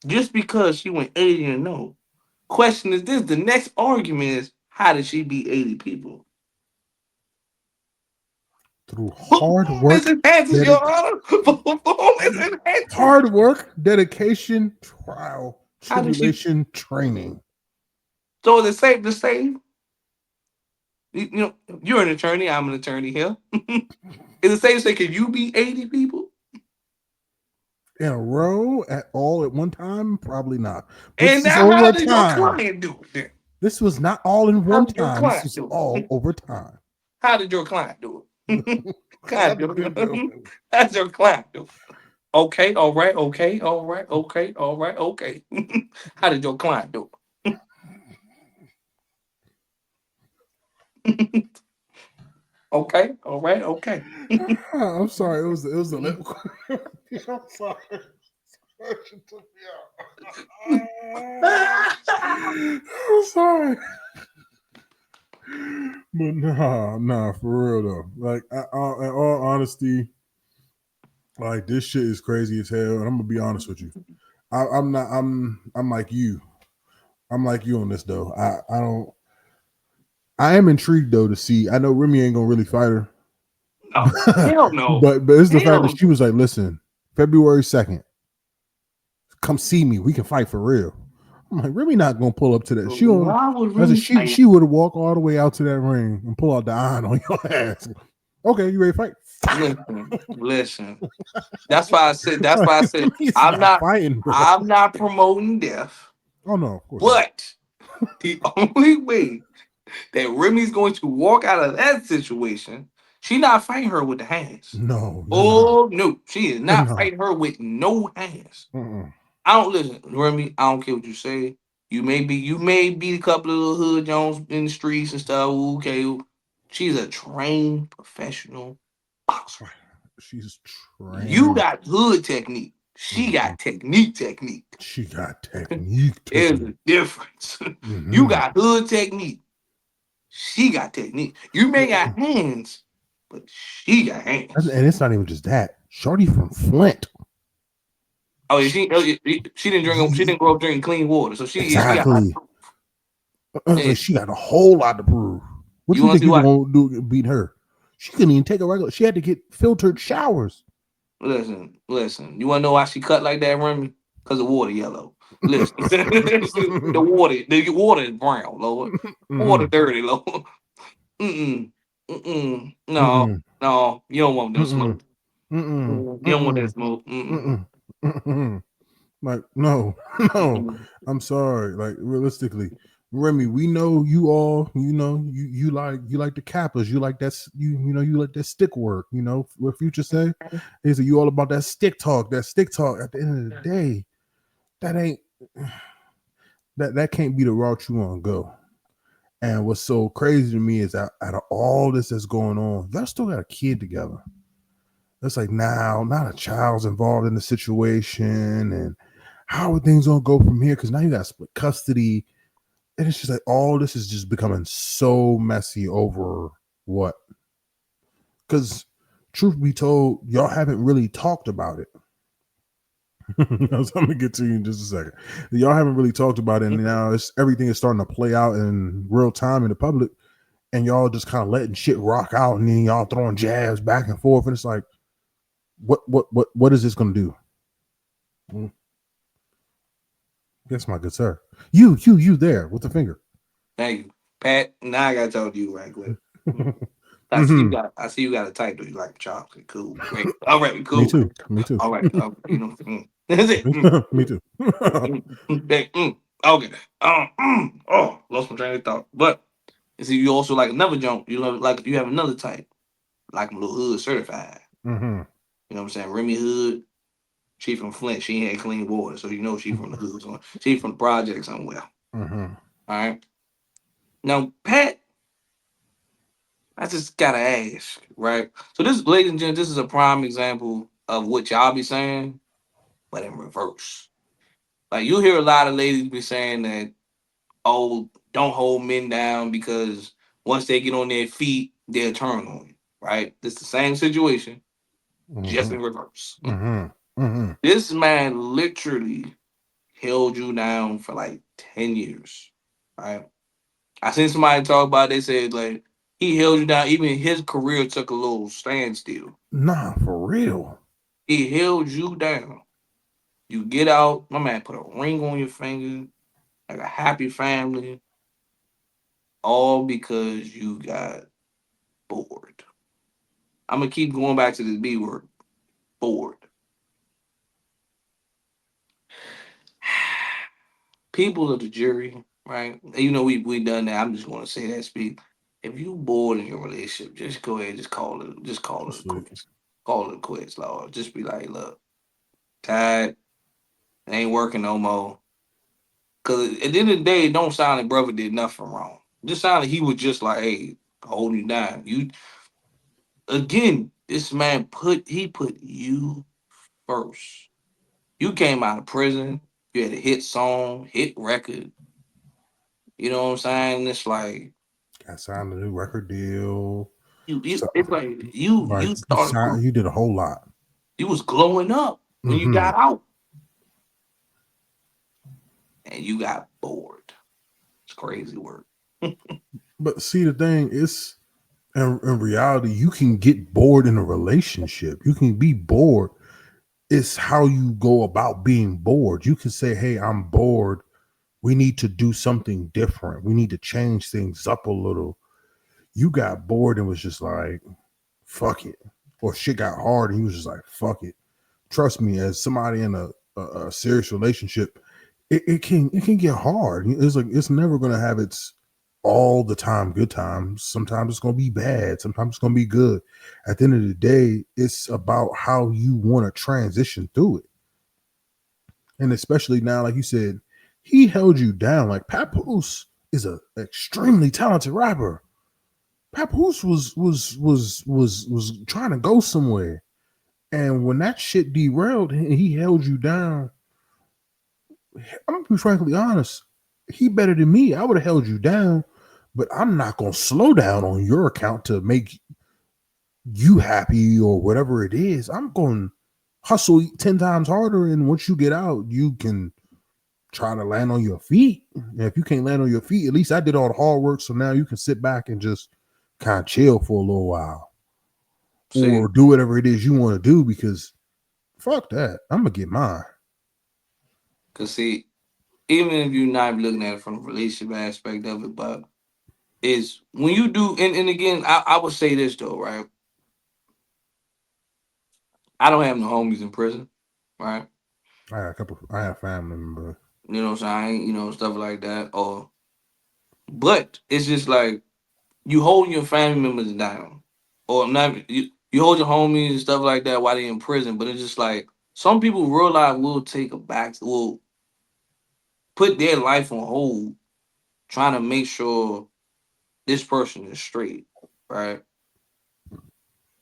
Just because she went 80 and no. Question is this: the next argument is, how did she beat 80 people? Through hard work, hard work, dedication, trial, tribulation, training. So is it safe to say, you know, you're an attorney, I'm an attorney here. Is it safe to say, can you beat 80 people in a row at one time? Probably not. But and now, how did your client do it then? This was not all in one time. This was all over time. How did your client do it? How's your client do it? Okay, all right, okay, all right, okay, all right, okay. How did your client do it? Okay, all right, okay. I'm sorry, it was a little. I'm sorry. I'm sorry. But nah, for real though. Like, in all honesty, like this shit is crazy as hell. And I'm gonna be honest with you. I'm not. I'm like you. I'm like you on this though. I don't. I am intrigued though to see. I know Remy ain't gonna really fight her, No, hell no, but it's the fact hell that she was like, "Listen, February 2nd, come see me. We can fight for real." I'm like, Remy not gonna pull up to that. no. She on. Why would I said Remy fight? she would have walked all the way out to that ring and pull out the iron on your ass. Okay, you ready to fight? Listen. That's why I said. That's why I said He's I'm not not. fighting, bro. I'm not promoting death. Oh no, of course not. But the only way that Remy's going to walk out of that situation, she not fighting her with the hands. No, you're not. Oh no, she is You're not not. fighting her with no hands. Mm-mm. I don't listen, Remy. I don't care what you say. You may be a couple of little hood Jones in the streets and stuff. Okay, she's a trained professional boxer. She's You trained. got hood technique. She Mhm. got technique. She got technique. There's a difference. You Mm-hmm. got hood technique. She got technique. You may got hands, but she got And hands. it's not even just that. Shorty from Flint. Oh, yeah, she didn't drink. She didn't grow up drinking clean water, so she got. Exactly. Yeah. She got a whole lot to prove. What You you want think to see people why? gonna do beat her? She couldn't even take a regular. She had to get filtered showers. Listen. You want to know why she cut like that, Remy? Because the water yellow. Listen, the water is brown, Lord. Water Mm-mm. dirty, Lord. No, Mm-mm. no, you don't want no Mm-mm. smoke. Mm-mm. You don't want that Mm-mm. smoke. Mm-mm. Mm-mm. Like, no, no. I'm sorry. Like, realistically, Remy, we know you all. You like the Kappas. You like that. You like that stick work. What Future say? He said you all about that stick talk. That stick talk. At the end of the day, that ain't that can't be the route you want to go. And what's so crazy to me is that out of all this that's going on, y'all still got a kid together. It's like now, not a child's involved in the situation, and how are things gonna go from here? Because now you got split custody, and it's just like all this is just becoming so messy over what? Because truth be told, y'all haven't really talked about it. I'm gonna get to you in just a second. Y'all haven't really talked about it, and now everything is starting to play out in real time in the public, and y'all just kind of letting shit rock out, and then y'all throwing jabs back and forth, and it's like, what is this gonna do? Yes, my good sir. You there with the finger. Thank you, Pat. Now I gotta talk to you right quick. I see you Mm-hmm. got. I see you got a type. Do you like chocolate? Cool. Great. All right. Me Cool. too. Me too. All right. That's it. Me too. Okay. Oh, lost my train of thought. But you see, you also like another junk. You love like you have another type, like a little hood certified. Mm-hmm. You know what I'm saying? Remy Hood. She from Flint. She ain't had clean water, so you know she from the hood. She from the project somewhere. Mm-hmm. All right. Now, Pat, I just gotta ask, right? So this, ladies and gentlemen, this is a prime example of what y'all be saying, but in reverse. Like you hear a lot of ladies be saying that, oh, don't hold men down because once they get on their feet, they'll turn on you. Right? It's the same situation, just Mm-hmm. in reverse. Mm-hmm. Mm-hmm. This man literally held you down for like 10 years. Right? I seen somebody talk about it, they said like he held you down, even his career took a little standstill. Nah, for real. He held you down. You get out, my man put a ring on your finger, like a happy family, all because you got bored. I'm gonna keep going back to this B word, bored. People of the jury, right? You know we done that. I'm just gonna say that speak. If you bored in your relationship, just go ahead, just call it Sweet. quits. Call it quits, Lord. Just be like, look, tired, it ain't working no more. Cause at the end of the day, it don't sound like brother did nothing wrong. It just sounded like he was just like, hey, holding you down. You again, this man put you first. You came out of prison, you had a hit song, hit record. You know what I'm saying? It's like Got signed a new record deal. It's like you started. You did a whole lot. You was glowing up when you got out, and you got bored. It's crazy work. But see, the thing is, in reality, you can get bored in a relationship. You can be bored. It's how you go about being bored. You can say, "Hey, I'm bored. We need to do something different. We need to change things up a little." You got bored and was just like, "Fuck it," or shit got hard and you was just like, "Fuck it." Trust me, as somebody in a serious relationship, it can get hard. It's like it's never gonna have its all the time good times. Sometimes it's gonna be bad. Sometimes it's gonna be good. At the end of the day, it's about how you want to transition through it. And especially now, like you said, he held you down. Like Papoose is an extremely talented rapper. Papoose was trying to go somewhere. And when that shit derailed, he held you down. I'm gonna be frankly honest. He better than me. I would have held you down, but I'm not gonna slow down on your account to make you happy or whatever it is. I'm going to hustle 10 times harder, and once you get out, you can try to land on your feet. And if you can't land on your feet, at least I did all the hard work, so now you can sit back and just kind of chill for a little while. Or do whatever it is you want to do, because fuck that. I'm gonna get mine. Cause see, even if you're not looking at it from the relationship aspect of it, but is when you do, and again, I would say this though, right? I don't have no homies in prison, right? I have family members. You know what I'm saying? You know, stuff like that. Or but it's just like you holding your family members down. Or not you hold your homies and stuff like that while they're in prison, but it's just like some people real life will take a back will put their life on hold trying to make sure this person is straight, right?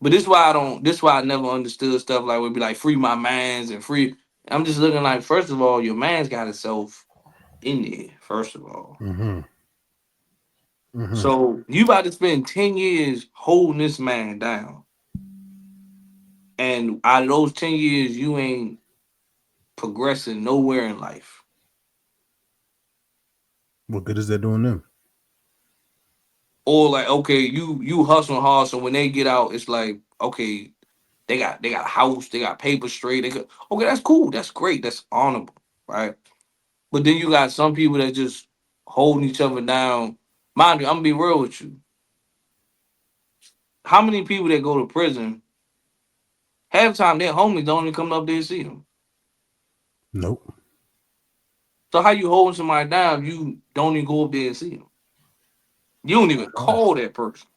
But this why I don't. This why I never understood stuff like would be like free my mans and free. I'm just looking like first of all, your man's got himself in there. First of all, so you about to spend 10 years holding this man down, and out of those 10 years, you ain't progressing nowhere in life. What good is that doing them? Or like, okay, you hustling hard, so when they get out, it's like, okay, they got a house, they got paper straight. They got okay, that's cool, that's great, that's honorable, right? But then you got some people that just holding each other down. Mind you, I'm gonna be real with you. How many people that go to prison, half the time their homies don't even come up there and see them. Nope. So how you holding somebody down? You don't even go up there and see them. You don't even call that person.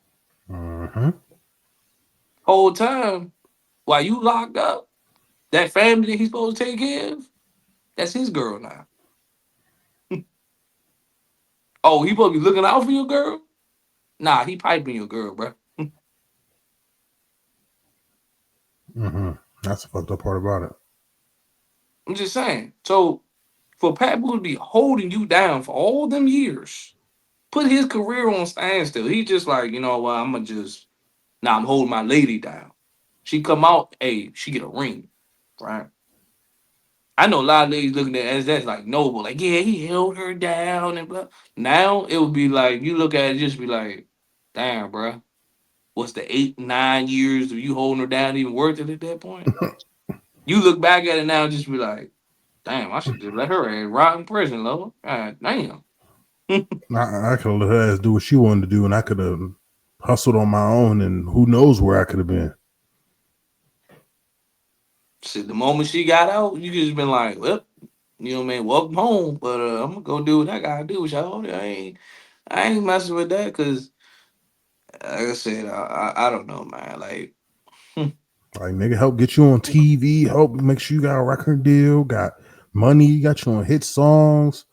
Whole time while you locked up, that family that he's supposed to take care of, that's his girl now. Oh, he supposed to be looking out for your girl? Nah, he piping your girl, bro. That's the fucked up part about it. I'm just saying. So for Pat Boo to be holding you down for all them years, put his career on standstill. He just like, you know what, I'm holding my lady down. She come out, hey, she get a ring, right? I know a lot of ladies looking at it as that's like noble, like, yeah, he held her down and blah. Now it would be like, you look at it, just be like, damn, bro, what's the 8, 9 years of you holding her down even worth it at that point? You look back at it now and just be like, damn, I should just let her rot in prison, love. God damn. I could have let her ass do what she wanted to do, and I could have hustled on my own, and who knows where I could have been. Shit, the moment she got out, you just been like, well, you know what I mean, welcome home. But I'm gonna go do what I gotta do, y'all. I ain't messing with that because, like I said, I don't know, man. Like, Like, nigga, help get you on TV, help make sure you got a record deal, got money, got you on hit songs.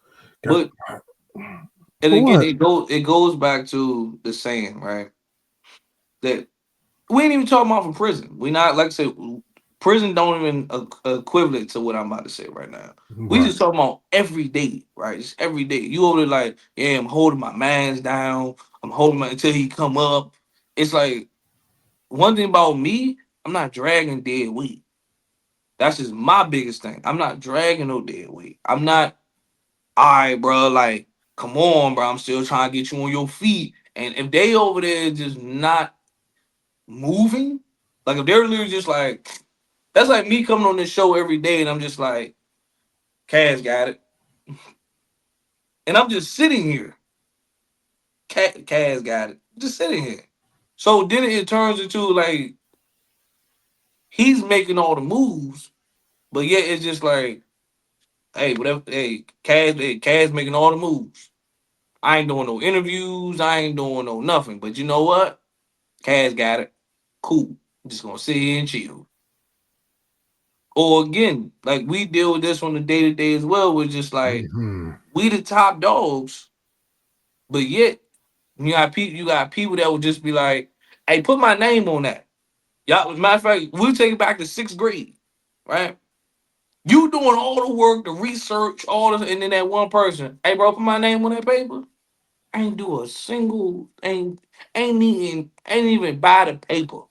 but and For again, what? it goes back to the saying, right? That we ain't even talking about from prison. We not like I said, prison don't even equivalent to what I'm about to say right now. We Right. just talking about every day, right? Just every day. You over there like, yeah, I'm holding my man's down. I'm holding my until he come up. It's like one thing about me, I'm not dragging dead weight. That's just my biggest thing. I'm not dragging no dead weight. I'm not, all right, bro, like, come on, bro. I'm still trying to get you on your feet. And if they over there just not moving, like if they're literally just like, that's like me coming on this show every day and I'm just like, Kaz got it. And I'm just sitting here. Kaz got it. Just sitting here. So then it turns into like he's making all the moves, but yet it's just like, hey, whatever, Kaz making all the moves. I ain't doing no interviews. I ain't doing no nothing. But you know what? Kaz got it. Cool. I'm just gonna sit here and chill. Or again, like we deal with this on the day to day as well. We're just like Hmm. we the top dogs, but yet you got people that would just be like, "Hey, put my name on that." Y'all, as a matter of fact, we'll take it back to sixth grade, right? You doing all the work, the research, all this, and then that one person, hey, bro, put my name on that paper. Ain't do a single, ain't even buy the paper.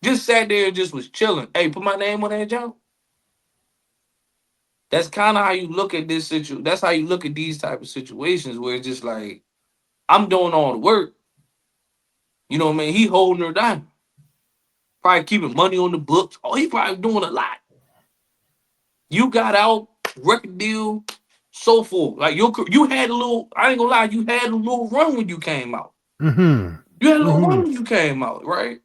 Just sat there and just was chilling. Hey, put my name on that jump. That's kind of how you look at this situation. That's how you look at these type of situations where it's just like I'm doing all the work. You know what I mean? He holding her down, probably keeping money on the books. Oh, he probably doing a lot. You got out, record deal, so forth. Like you had a little. I ain't gonna lie, you had a little run when you came out. Mm-hmm. You had a little Mm-hmm. run when you came out, right?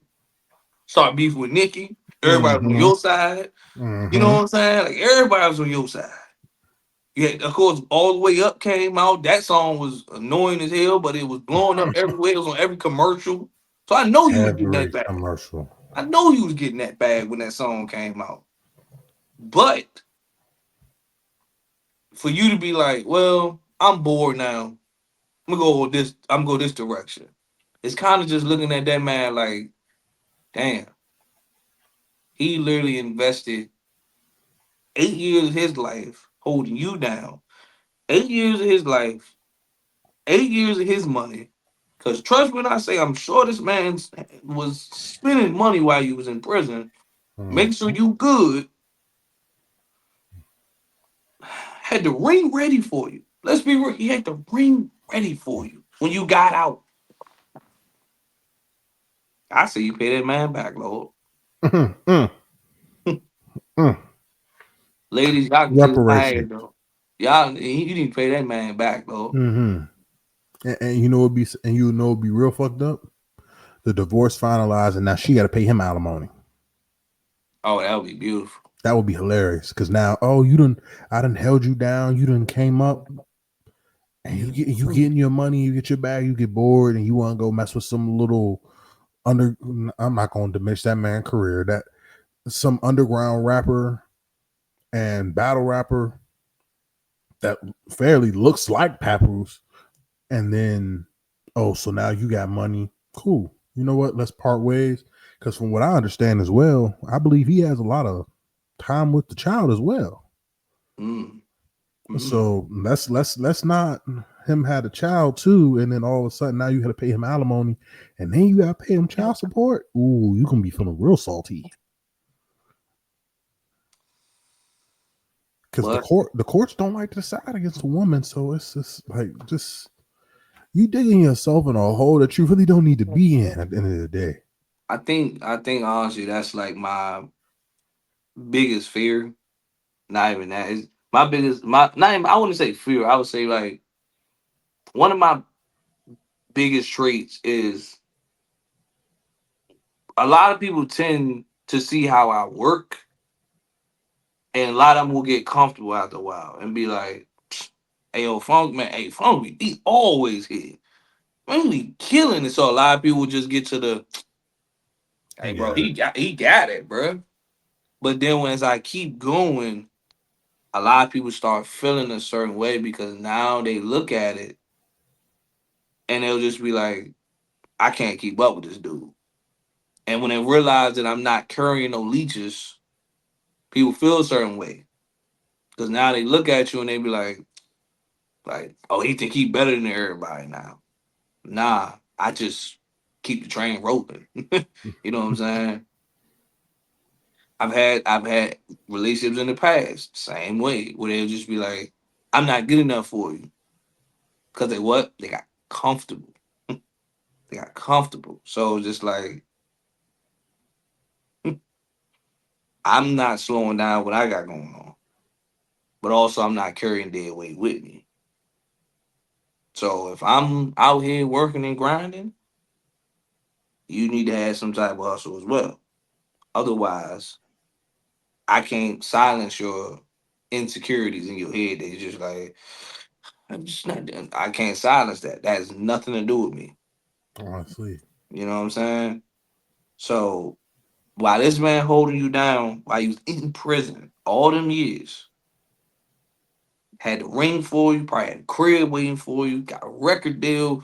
Start beef with Nikki. Everybody on Mm-hmm. your side. You know Mm-hmm. what I'm saying? Like everybody was on your side. Yeah, of course, all the way up came out. That song was annoying as hell, but it was blowing up everywhere. It was on every commercial. So I know you was getting that Every bag. commercial. I know you was getting that bag when that song came out. But for you to be like, well, I'm bored now. I'm gonna go with this. I'm gonna go this direction. It's kind of just looking at that man like, damn, he literally invested 8 years of his life holding you down. 8 years of his life, 8 years of his money. Cause trust me when I say I'm sure this man was spending money while you was in prison. Mm. Make sure you good. Had the ring ready for you. Let's be real. He had the ring ready for you when you got out. I say you pay that man back, Lord. Mm, mm, mm. Ladies, y'all can kiss my Reparation. ass though. Y'all, you need to pay that man back, Lord. Mm-hmm. And you know it'd be real fucked up. The divorce finalized, and now she got to pay him alimony. Oh, that would be beautiful. That would be hilarious. Because now, oh, I done held you down. You done came up, and you getting your money. You get your bag. You get bored, and you want to go mess with some little under. I'm not going to diminish that man's career. That some underground rapper and battle rapper that fairly looks like Papoose, and then so now you got money. Cool. You know what? Let's part ways. Because from what I understand as well, I believe he has a lot of time with the child as well. Mm. Mm. So let's not him had a child too, and then all of a sudden now you got to pay him alimony, and then you got to pay him child support. Ooh, you can be feeling real salty because But the courts don't like to decide against a woman. So it's just like you digging yourself in a hole that you really don't need to be in at the end of the day. I think honestly that's like my biggest fear. Not even that is my biggest my not even I wouldn't say fear. I would say like one of my biggest traits is a lot of people tend to see how I work, and a lot of them will get comfortable after a while and be like, "Hey, yo, Funk man, hey, Funk, he always here, really killing it." So a lot of people just get to the, "Hey, I bro, got it. he got it, bro." But then when as I keep going, a lot of people start feeling a certain way because now they look at it and they'll just be like, "I can't keep up with this dude." And when they realize that I'm not carrying no leeches, people feel a certain way because now they look at you and they be like, oh, he think he better than everybody now. Nah, I just keep the train rolling. You know what I'm saying? I've had relationships in the past, same way, where they'll just be like, I'm not good enough for you. Cause they what? They got comfortable. They got comfortable. So just like I'm not slowing down what I got going on. But also I'm not carrying dead weight with me. So if I'm out here working and grinding, you need to have some type of hustle as well. Otherwise, I can't silence your insecurities in your head. They just like I'm just not. I can't silence that. That has nothing to do with me. Honestly. You know what I'm saying? So while this man holding you down while you was in prison all them years, had the ring for you, probably had a crib waiting for you, got a record deal.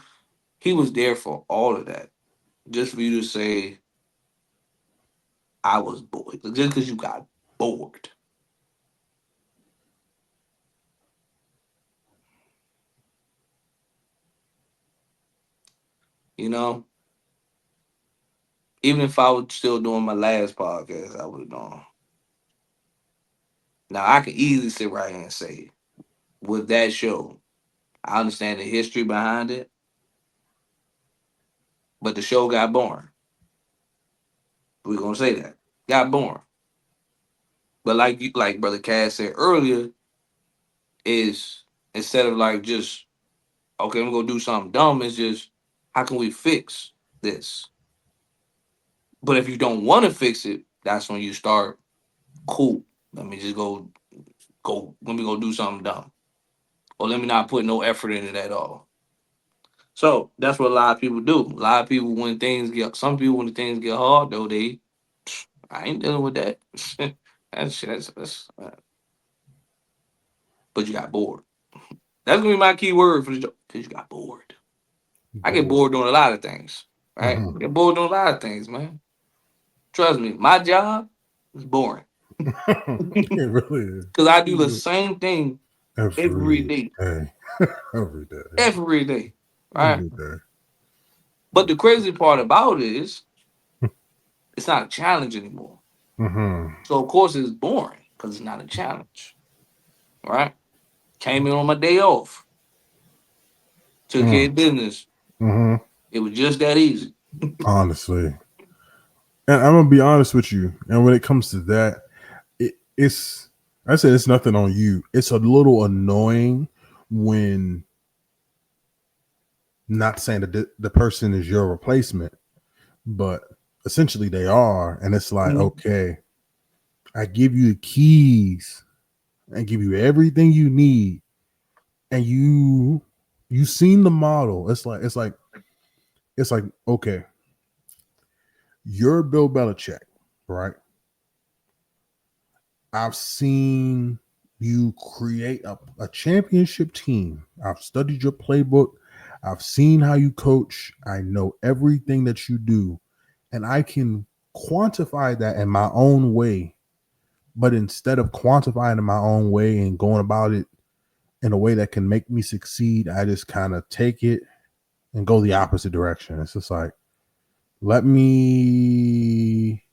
He was there for all of that. Just for you to say, I was bored. Just because you got bored. You know? Even if I was still doing my last podcast, I would have done. Now I could easily sit right here and say, with that show, I understand the history behind it, but the show got boring. We're gonna say that. Got boring. But like Brother Cass said earlier, is instead of like just okay, I'm gonna do something dumb, it's just how can we fix this? But if you don't want to fix it, that's when you start cool. Let me just let me go do something dumb. Or let me not put no effort in it at all. So that's what a lot of people do. A lot of people some people when things get hard though, I ain't dealing with that. But you got bored. That's gonna be my key word for the joke. Cause you got bored. I get Bored. bored doing a lot of things. Right? I Mm-hmm. get bored doing a lot of things, man. Trust me, my job is boring. It really is. Cause I do the same thing every Every day. day. Every day. Every day. Right? Every day. But the crazy part about it is it's not a challenge anymore. Mm-hmm. So of course it's boring because it's not a challenge. Right? Came in on my day off. Took care of business. Mm-hmm. It was just that easy. Honestly. And I'm gonna be honest with you. And when it comes to that, it's I said it's nothing on you. It's a little annoying when not saying that the person is your replacement, but essentially they are. And it's like, Mhm. okay, I give you the keys and give you everything you need, and you seen the model. It's like okay, you're Bill Belichick, right? I've seen you create a championship team. I've studied your playbook. I've seen how you coach. I know everything that you do. And I can quantify that in my own way. But instead of quantifying in my own way and going about it in a way that can make me succeed, I just kind of take it and go the opposite direction. It's just like, let me.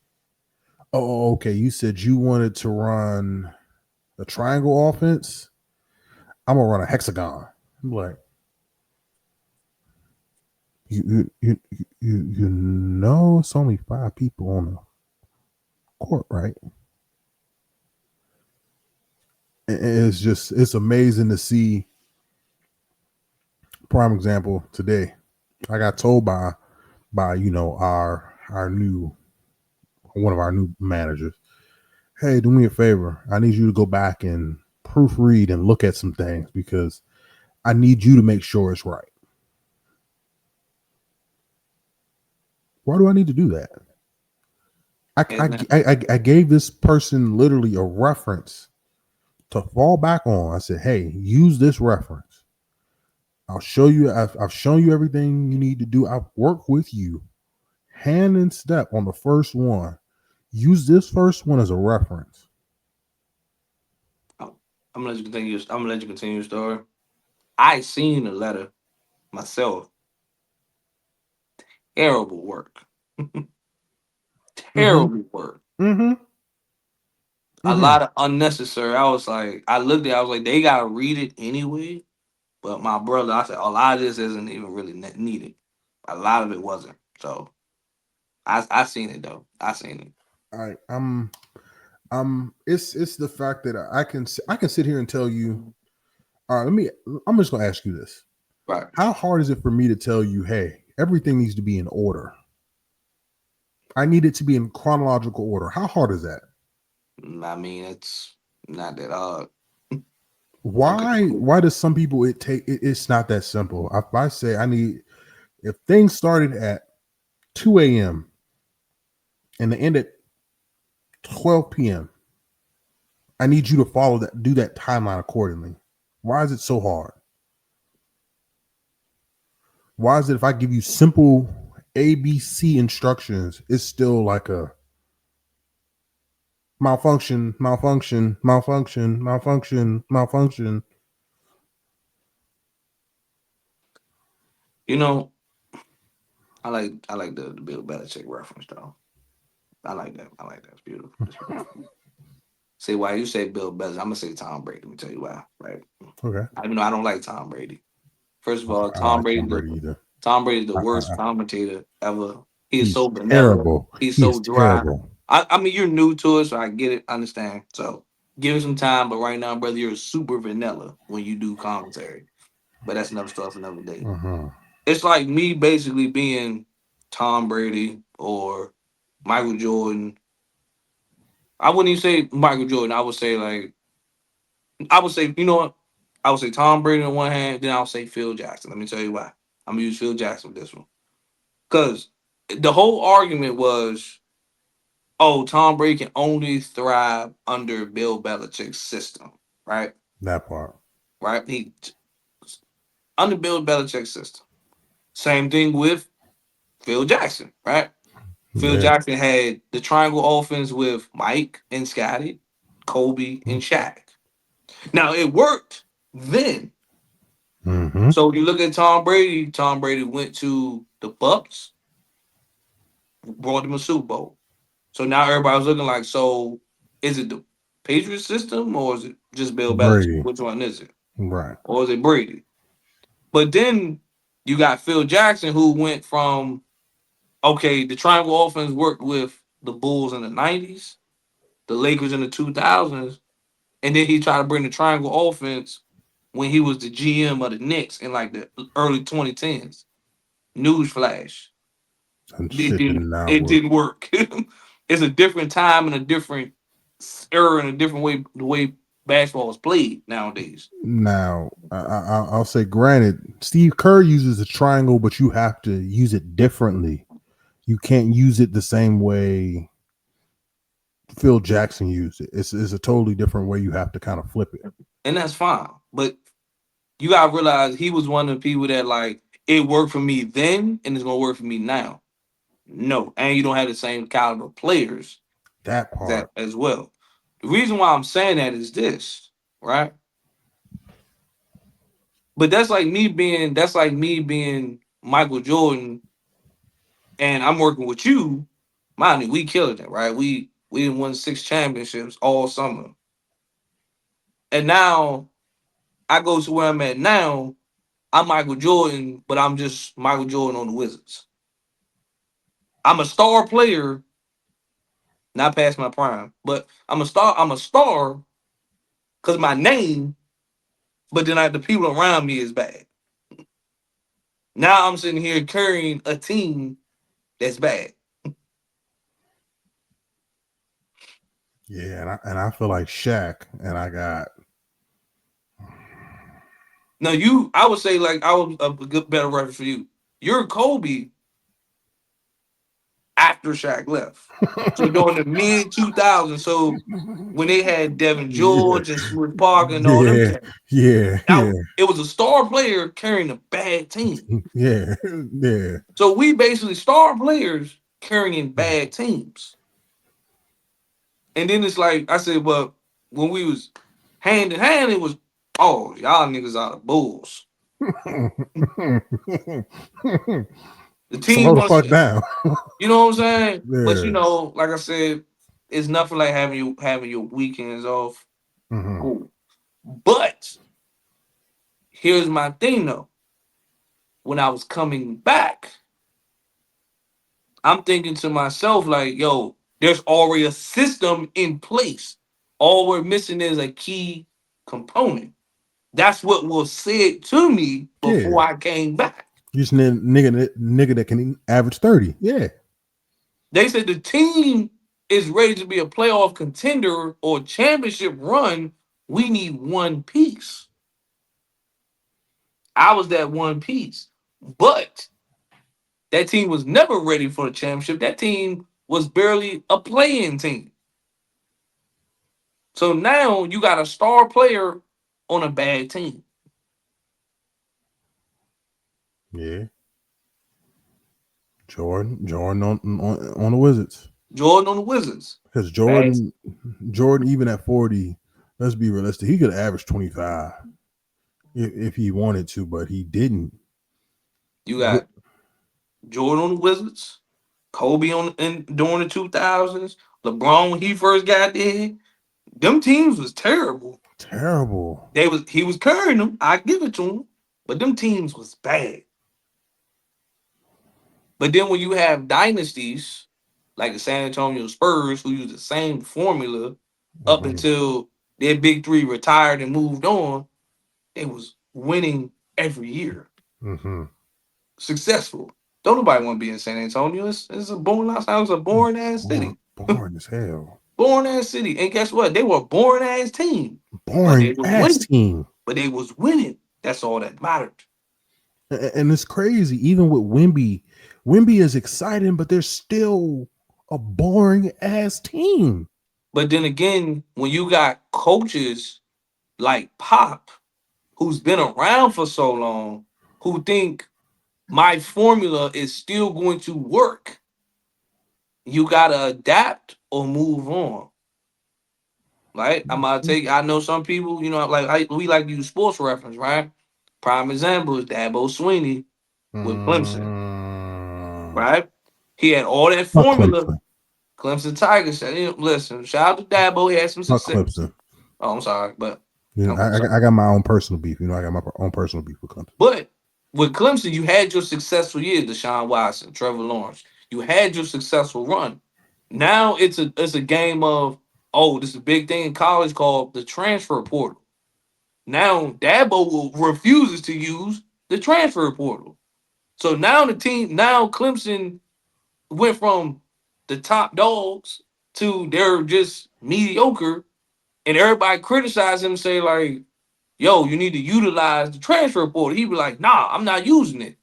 Oh, okay. You said you wanted to run a triangle offense. I'm gonna run a hexagon. I'm like, you know, it's only 5 people on the court, right? It's amazing to see. Prime example today, I got told by our new one of our new managers, hey, do me a favor. I need you to go back and proofread and look at some things because I need you to make sure it's right. Why do I need to do that? I gave this person literally a reference to fall back on. I said, hey, use this reference. I'll show you. I've shown you everything you need to do. I've worked with you hand in step on the first one. Use this first one as a reference. I'm gonna let you continue. I'm gonna let you continue your story. I seen the letter myself. Terrible work. Mm-hmm. Terrible work. Mm-hmm. A Mm-hmm. lot of unnecessary. I was like, I looked at. It, I was like, they gotta read it anyway. But my brother, I said, a lot of this isn't even really needed. A lot of it wasn't. So I seen it though. I seen it. It's the fact that I can sit here and tell you. All right, I'm just gonna ask you this. Right. How hard is it for me to tell you, hey, everything needs to be in order? I need it to be in chronological order. How hard is that? I mean, it's not that hard. Okay. Why does some people it's not that simple? If I say if things started at 2 a.m. and they end at 12 p.m., I need you to do that timeline accordingly. Why is it so hard? Why is it if I give you simple ABC instructions, it's still like a malfunction, malfunction, malfunction, malfunction, malfunction? You know, I like the Bill Belichick reference though. I like that. I like that. It's beautiful. It's beautiful. See why you say Bill Belichick? I'm gonna say Tom Brady. Let me tell you why. Right? Okay. Even though I don't like Tom Brady. First of all, I don't like Tom Brady either. Tom Brady is the worst I, commentator ever. He is he's so vanilla. terrible. He's He so is dry. terrible. I mean, you're new to it, so I get it, understand. So give it some time. But right now, brother, you're super vanilla when you do commentary. But that's another stuff for another day. Uh-huh. It's like me basically being Tom Brady or Michael Jordan. I wouldn't even say Michael Jordan. I would say, you know what? I would say Tom Brady on one hand, then I'll say Phil Jackson. Let me tell you why. I'm gonna use Phil Jackson with this one. Because the whole argument was, oh, Tom Brady can only thrive under Bill Belichick's system, right? That part. Right? He under Bill Belichick's system. Same thing with Phil Jackson, right? Phil Yeah. Jackson had the triangle offense with Mike and Scotty, Kobe and Shaq. Now it worked then. Mm-hmm. So you look at Tom Brady. Tom Brady went to the Bucks, brought them a Super Bowl. So now everybody's looking like, so is it the Patriot system or is it just Bill Belichick? Brady. Which one is it? Right. Or is it Brady? But then you got Phil Jackson who went from, okay, the triangle offense worked with the Bulls in the 90s, the Lakers in the 2000s, and then he tried to bring the triangle offense when he was the GM of the Knicks in like the early 2010s. Newsflash. And It shit did didn't. not It work. didn't work. It's a different time and a different era and a different way. The way basketball is played nowadays. Now, I'll say, granted, Steve Kerr uses a triangle, but you have to use it differently. You can't use it the same way Phil Jackson used it. It's a totally different way. You have to kind of flip it. And that's fine. But you gotta realize he was one of the people that like it worked for me then and it's gonna work for me now. No, and you don't have the same caliber players That that part. as well. The reason why I'm saying that is this, right? But that's like me being Michael Jordan and I'm working with you. Mind you, we killed it, right? We done won 6 championships all summer. And now I go to where I'm at now. I'm Michael Jordan, but I'm just Michael Jordan on the Wizards. I'm a star player, not past my prime, but I'm a star. I'm a star because my name, but then the people around me is bad. Now I'm sitting here carrying a team that's bad. Yeah, and I feel like Shaq, and I got Now I would say like I was a good better reference for you. You're Kobe after Shaq left. So during the mid 2000s, so when they had Devin yeah, George and Smith Parker and all them yeah, cats, yeah, yeah, now it was a star player carrying a bad team. yeah, yeah. So we basically star players carrying bad teams. And then it's like I said, well, when we was hand in hand, it was, oh, y'all niggas are the Bulls. The team Slow the wants, fuck down. you know what I'm saying? But you Yeah. know, like I said, it's nothing like having your weekends off. Mm-hmm. Cool. But here's my thing though. When I was coming back, I'm thinking to myself, like, yo, there's already a system in place. All we're missing is a key component. That's what was said to me before Yeah. I came back. You just need a nigga that can average 30. Yeah. They said the team is ready to be a playoff contender or championship run. We need one piece. I was that one piece. But that team was never ready for the championship. That team was barely a playing team. So now you got a star player on a bad team. Yeah. Jordan on the Wizards. Jordan on the Wizards. Because Bad. Jordan, even at 40, let's be realistic, he could average 25 if he wanted to, but he didn't. You got Jordan on the Wizards, Kobe during the 2000s, LeBron when he first got there. Them teams was terrible. Terrible. He was carrying them. I give it to him, but them teams was bad. But then when you have dynasties like the San Antonio Spurs, who use the same formula up Mm-hmm. until their big three retired and moved on, they was winning every year, Mm-hmm. successful. Don't nobody want to be in San Antonio. It's a boring ass. It's a boring ass city. Boring as hell. Boring ass city. And guess what? They were a boring ass team, but they Boring was ass winning. team. But they was winning. That's all that mattered. And it's crazy, even with Wimby is exciting, but they're still a boring ass team. But then again, when you got coaches like Pop, who's been around for so long, who think my formula is still going to work, you gotta adapt or move on. Right? I know some people, you know, we like to use sports reference, right? Prime example is Dabo Sweeney with Clemson, right? He had all that Fuck formula. Clemson. Clemson Tigers said, listen, shout out to Dabo, he had some Fuck success. Clemson. Oh, I'm sorry, but Yeah, I got my own personal beef. You know, I got my own personal beef with Clemson. But with Clemson, you had your successful years, Deshaun Watson, Trevor Lawrence. You had your successful run. Now it's a game of, oh, this is a big thing in college called the transfer portal. Now Dabo refuses to use the transfer portal. So now Clemson went from the top dogs to they're just mediocre, and everybody criticize him and say like, yo, you need to utilize the transfer portal. He'd be like, nah, I'm not using it.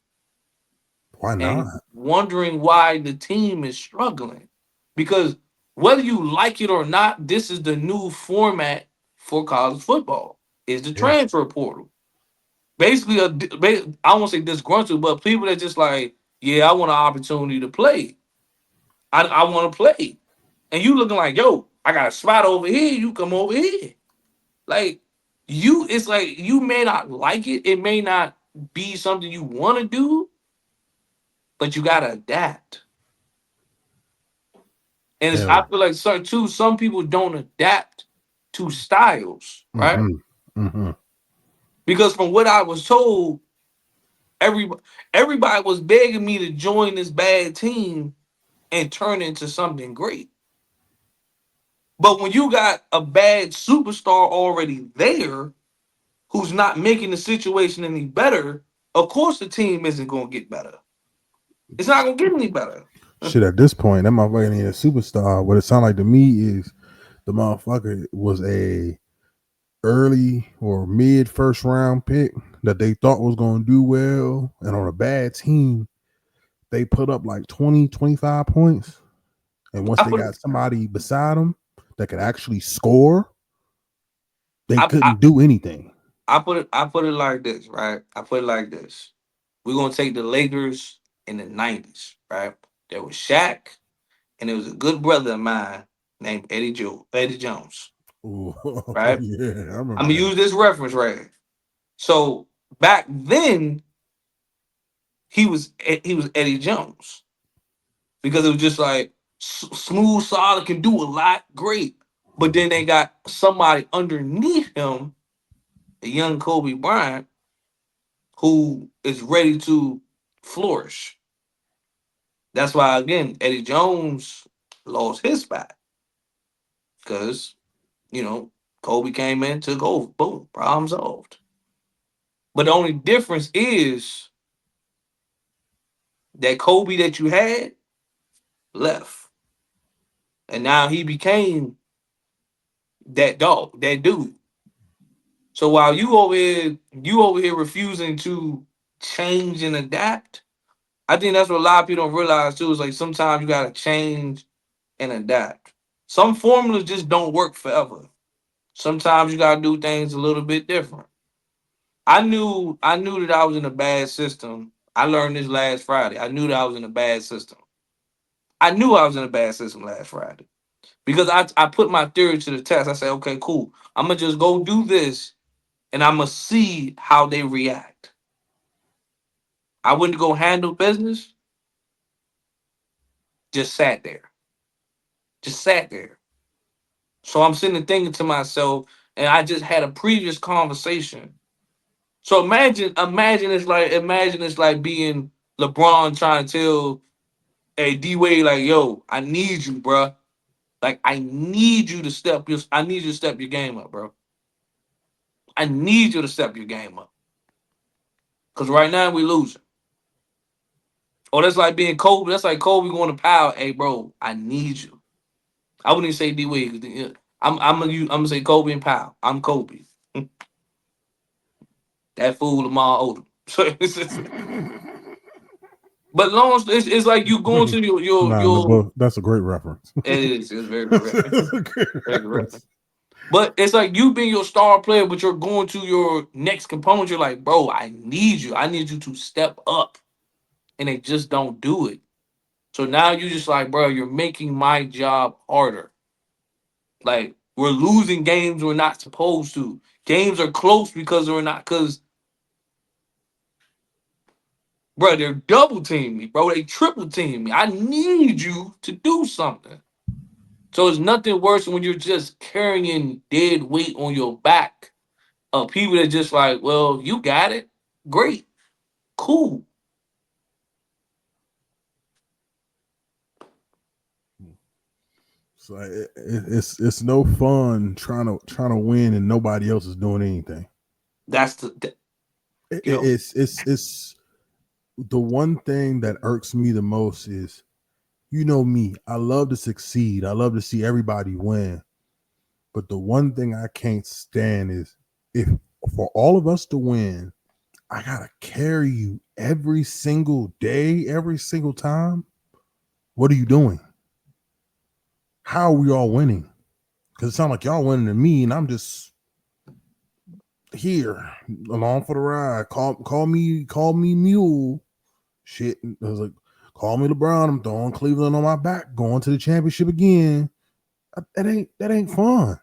Why not? And wondering why the team is struggling. Because whether you like it or not, this is the new format for college football. Is the Yeah. transfer portal. Basically, I won't say disgruntled, but people that just like, yeah, I want an opportunity to play. I want to play. And you looking like, yo, I got a spot over here. You come over here. Like, it's like you may not like it. It may not be something you want to do, but you gotta adapt. And I Hell. feel like some people don't adapt to styles, right? Mm-hmm. Mm-hmm. Because from what I was told, everybody was begging me to join this bad team and turn into something great. But when you got a bad superstar already there who's not making the situation any better, of course the team isn't gonna get better. It's not gonna get any better. Shit, at this point, that motherfucker ain't a superstar. What it sound like to me is the motherfucker was a early or mid first round pick that they thought was going to do well, and on a bad team they put up like 20 25 points, and once I they put got somebody beside them that could actually score, they I, I, couldn't do anything. I put it like this, right? I put it like this. We're gonna take the Lakers in the 90s, right? There was Shaq, and there was a good brother of mine named Eddie Jones. Ooh, right? yeah, I I'm remember gonna that. use this reference right here. So back then, he was Eddie Jones because it was just like smooth, solid, can do a lot, great. But then they got somebody underneath him, a young Kobe Bryant, who is ready to flourish. That's why again Eddie Jones lost his spot because Kobe came in, took over, boom, problem solved. But the only difference is that Kobe that you had left, and now he became that dog, that dude. So while you over here refusing to change and adapt, I think that's what a lot of people don't realize too. Is like sometimes you gotta change and adapt. Some formulas just don't work forever. Sometimes you gotta do things a little bit different. I knew that I was in a bad system. I learned this last Friday. I knew that I was in a bad system. I knew I was in a bad system last Friday because I put my theory to the test. I said, okay, cool. I'm gonna just go do this and I'm gonna see how they react. I went to go handle business, just sat there, just sat there. So I'm sitting there thinking to myself, and I just had a previous conversation. So imagine it's like being LeBron trying to tell a D Wade like, yo, I need you, bruh. Like I need you to step your game up, bro. I need you to step your game up. Cause right now we losing. Or that's like being Kobe. That's like Kobe going to Powell. Hey, bro, I need you. I wouldn't even say D Wade. I'm gonna say Kobe and Powell. I'm Kobe. That fool Lamar Odom. So but long it's like you going to Nah, your but that's a great reference. it is it's very good That's reference. a great Very good reference. reference. But it's like you being your star player, but you're going to your next component. You're like, bro, I need you. I need you to step up. And they just don't do it. So now you just like, bro, you're making my job harder. Like we're losing games we're not supposed to. Games are close because we're not because bro, they're double teaming me, bro. They triple team me. I need you to do something. So it's nothing worse than when you're just carrying dead weight on your back of people that just like, well, you got it. Great. Cool. So it's no fun trying to win and nobody else is doing anything. That's yo. It's the one thing that irks me the most is, you know me, I love to succeed. I love to see everybody win. But the one thing I can't stand is, if for all of us to win, I gotta carry you every single day, every single time. What are you doing? How are we all winning? Because it sounds like y'all winning to me, and I'm just here along for the ride. Call me mule. Shit. I was like, call me LeBron. I'm throwing Cleveland on my back, going to the championship again. That ain't fun.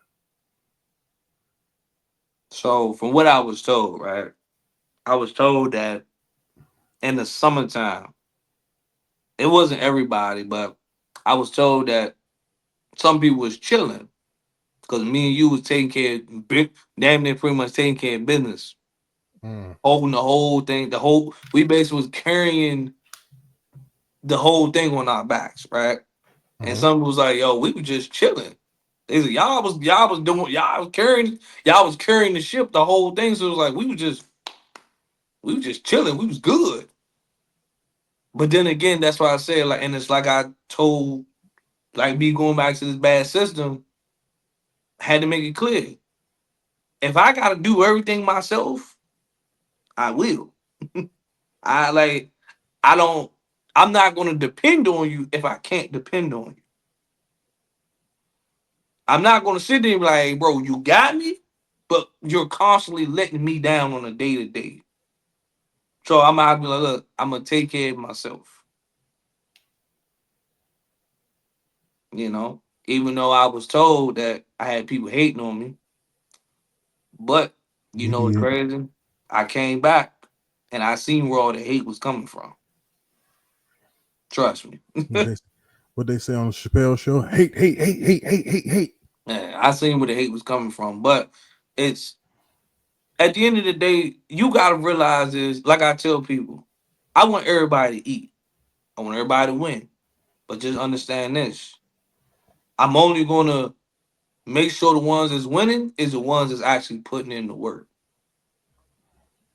So from what I was told, right? I was told that in the summertime, it wasn't everybody, but I was told that some people was chilling because me and you was taking care of damn near pretty much taking care of business, Mm. holding the whole thing. We basically was carrying the whole thing on our backs, right? And Mhm. some was like, "Yo, we were just chilling." They said, y'all was carrying the ship the whole thing. So it was like we were just chilling. We was good. But then again, that's why I said like, and it's like I told like me going back to this bad system, had to make it clear. If I gotta do everything myself, I will. I like I don't I'm not gonna depend on you if I can't depend on you. I'm not gonna sit there and be like, "Hey, bro, you got me, but you're constantly letting me down on a day to day." So I'm gonna be like, look, I'm gonna take care of myself, you know? even though I was told that I had people hating on me. But you You know what's did. crazy? I came back and I seen where all the hate was coming from. Trust me. What they, what they say on the Chappelle show? Hate, hate, hate, hate, hate, hate, hate. Man, I seen where the hate was coming from. But it's at the end of the day, you gotta realize is like I tell people, I want everybody to eat. I want everybody to win. But just understand this. I'm only gonna make sure the ones that's winning is the ones that's actually putting in the work.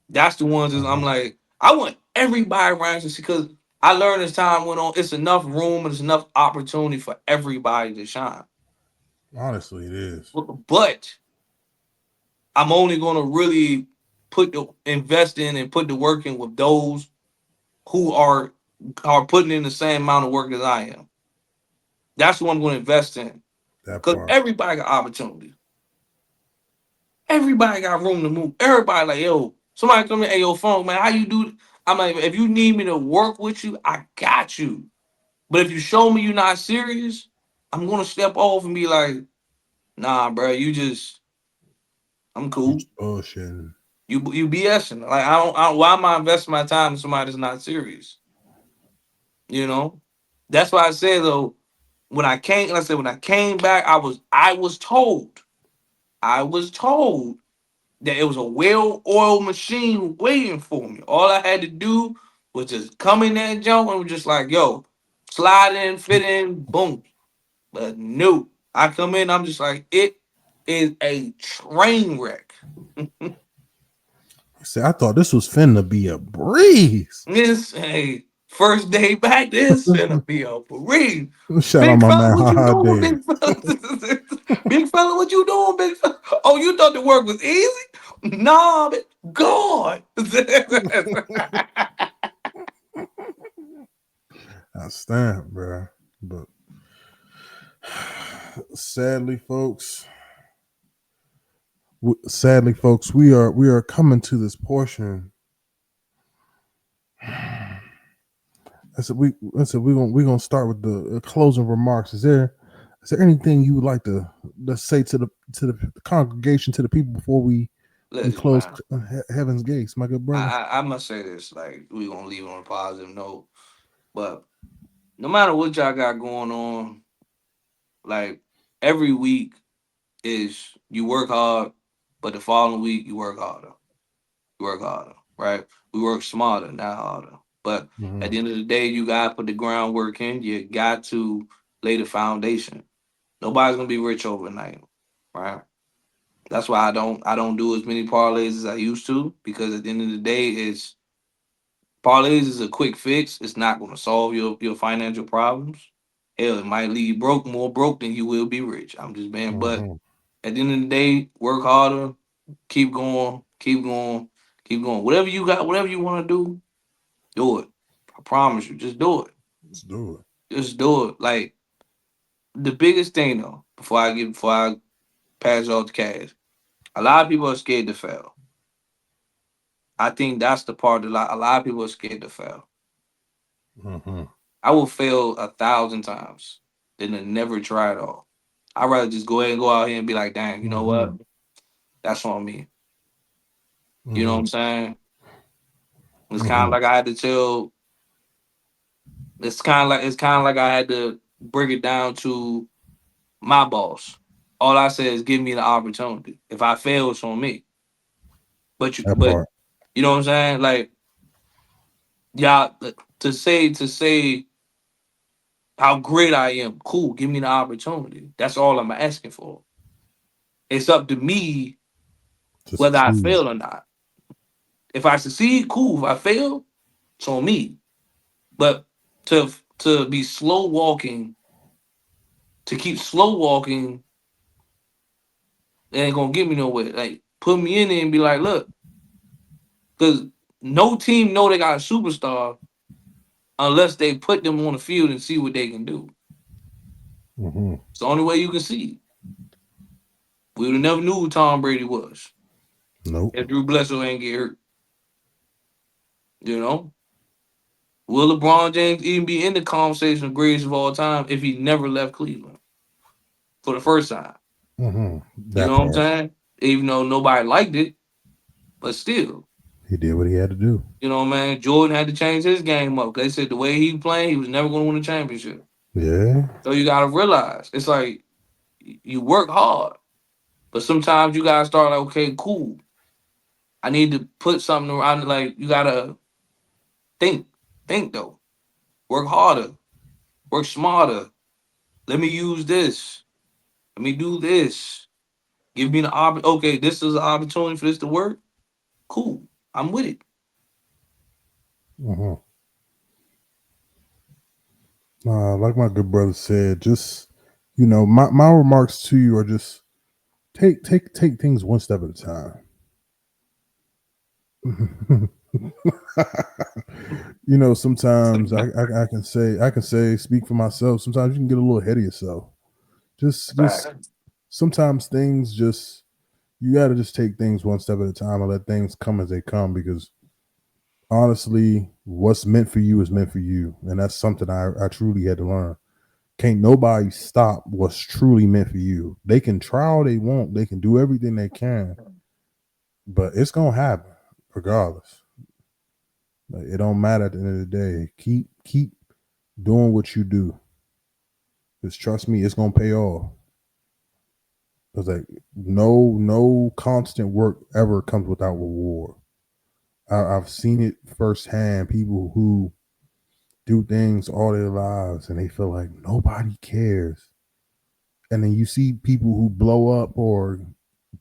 That's the ones that I'm Mhm. like, I want everybody around to see because I learned as time went on, it's enough room and it's enough opportunity for everybody to shine. Honestly, it is. But I'm only gonna really invest in and put the work in with those who are putting in the same amount of work as I am. That's what I'm gonna invest in. That Because part. everybody got opportunity. Everybody got room to move. Everybody like, yo, somebody come in, hey, yo, phone, man, how you do? I'm like, if you need me to work with you, I got you. But if you show me you're not serious, I'm gonna step off and be like, nah, bro, I'm You cool. just bullshitting. You BSing. Like I don't. Why am I investing my time in somebody that's not serious? You know. That's why I said though, like I said, when I came back, I was told that it was a well-oiled machine waiting for me. All I had to do was just come in there and jump and was just like, yo, slide in, fit in, boom. But no, I come in, I'm just like, it is a train wreck. See, I thought this was finna be a breeze. This hey, first day back, this finna be a breeze. Shout out Big my fella, man, what you haha doing, Dave. big fella? Big fella, what you doing, big fella? Oh, you thought the work was easy? Nah, but God. I stand, bro. But sadly, folks, we are coming to this portion. I said we gonna start with the closing remarks. Is there anything you would like to say to the congregation, to the people before we Listen, close man. heaven's gates, my good brother? I must say this, like we gonna leave on a positive note. But no matter what y'all got going on, like every week is you work hard, but the following week you work harder. You work harder, right? We work smarter, not harder. But at Mm-hmm. the end of the day, you gotta put the groundwork in. You got to lay the foundation. Nobody's gonna be rich overnight, right? That's why I don't do as many parlays as I used to because at the end of the day, it's parlays is a quick fix. It's not gonna solve your financial problems. Hell, it might leave you more broke than you will be rich. I'm just being, but Mm-hmm. at the end of the day, work harder, keep going, keep going, keep going. Whatever you got, whatever you want to do it. I promise you, just do it. Let's do it. Just do it. Like the biggest thing though, before I pass off the cash, a lot of people are scared to fail. I think that's the part that a lot of people are scared to fail. Mm-hmm. I will fail 1,000 times than to never try it all. I'd rather just go ahead and go out here and be like, dang, you know Mm-hmm. what? That's on me. You know what Mm-hmm. I'm saying? It's kind of Mm-hmm. like I had to tell. It's kind of like I had to break it down to my boss. All I said is give me the opportunity. If I fail, it's on me. That But part. you know what I'm saying? Like y'all to say how great I am. Cool, give me the opportunity. That's all I'm asking for. It's up to me To whether I succeed. fail or not. If I succeed, cool. If I fail, it's on me. But to be slow walking, to keep slow walking, it ain't gonna get me nowhere. Like put me in there and be like, look, because no team know they got a superstar unless they put them on the field and see what they can do. Mm-hmm. It's the only way you can see. We would have never knew who Tom Brady was Nope. if Drew Bledsoe ain't get hurt. You know, will LeBron James even be in the conversation of greatest of all time if he never left Cleveland? for the first time. Mm-hmm. You That know what I'm part. saying? Even though nobody liked it, but still, He did what he had to do. you know, man, Jordan had to change his game up. They said the way he playing, he was never going to win a championship. Yeah. So you got to realize, it's like you work hard, but sometimes you got to start like, okay, cool. I need to put something around. Like you got to think, think though. Work harder, work smarter. Let me use this. Let me do this. Give me the okay, this is an opportunity for this to work. Cool. I'm with it. Mm-hmm. Like my good brother said, just my remarks to you are just take things one step at a time. Sometimes I can say speak for myself. Sometimes you can get a little ahead of yourself. Just sometimes things just you got to just take things one step at a time and let things come as they come because honestly, what's meant for you is meant for you, and that's something I truly had to learn. Can't nobody stop what's truly meant for you. They can try all they want, they can do everything they can, but it's gonna happen regardless. Like, it don't matter at the end of the day. Keep doing what you do. Just trust me, it's gonna pay off. Cause like no constant work ever comes without reward. I've seen it firsthand. People who do things all their lives and they feel like nobody cares. And then you see people who blow up or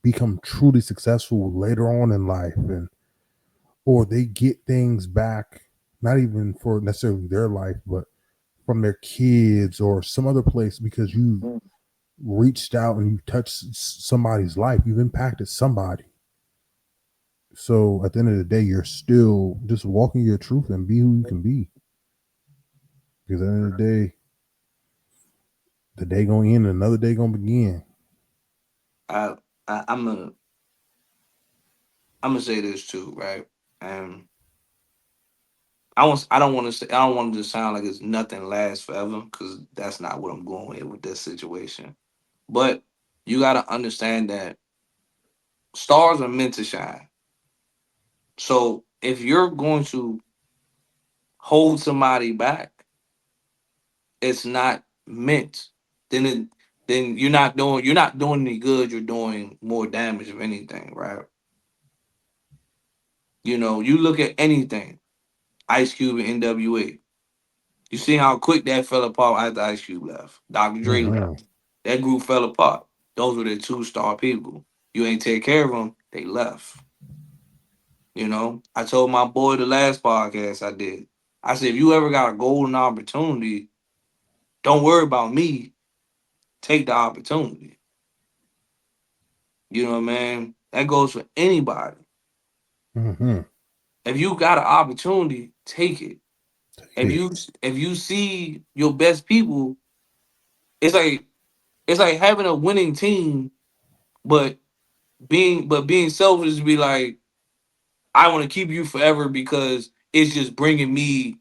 become truly successful later on in life and or they get things back, not even for necessarily their life, but from their kids or some other place because you reached out and you touched somebody's life. You've impacted somebody. So at the end of the day, you're still just walking your truth and be who you can be. Because at the end of the day gonna end, and another day gonna begin. I, I'm gonna say this too, right? And I don't want to say I don't want it to sound like it's nothing lasts forever because that's not what I'm going with this situation. But you got to understand that stars are meant to shine. So if you're going to hold somebody back, it's not meant. Then it, then you're not doing any good. You're doing more damage if anything, right? You know, you look at anything, Ice Cube and NWA. You see how quick that fell apart after Ice Cube left. Dr. Dre Mm-hmm. left. That group fell apart. Those were the two-star people. You ain't take care of them, they left. You know, I told my boy the last podcast I did. I said, if you ever got a golden opportunity, don't worry about me. Take the opportunity. You know what I mean? That goes for anybody. Mm-hmm. If you got an opportunity, take it. If Hey, you see your best people, it's like having a winning team, but being selfish to be like, I want to keep you forever because it's just bringing me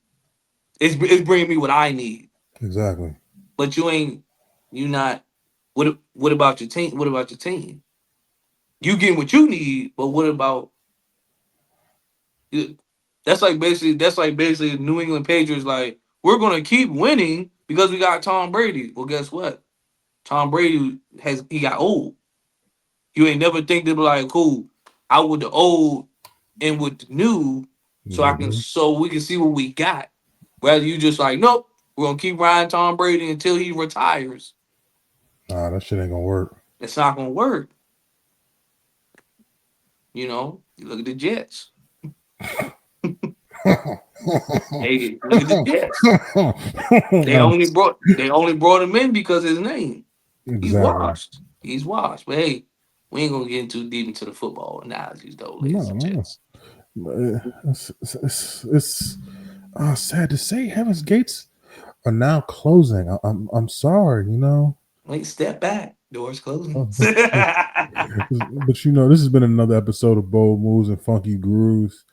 it's bringing me what I need. exactly. But you not what about your team? What about your team? You getting what you need, but what about you? That's like basically New England Patriots like we're gonna keep winning because we got Tom Brady. Well, guess what? Tom Brady he got old. You ain't never think to be like, cool, out with the old and with the new, Mm-hmm. so we can see what we got. Rather you just like, nope, we're gonna keep riding Tom Brady until he retires. Nah, that shit ain't gonna work. It's not gonna work. You know, you look at the Jets. Hey, look at the Jets. They only brought him in because of his name. He's Exactly. washed. He's washed. But hey, we ain't gonna get too deep into the football analogies though, ladies No, and no. gents. It's sad to say, Heaven's Gates are now closing. I'm sorry, Wait, step back. Doors closing. but this has been another episode of Bold Moves and Funky Grooves.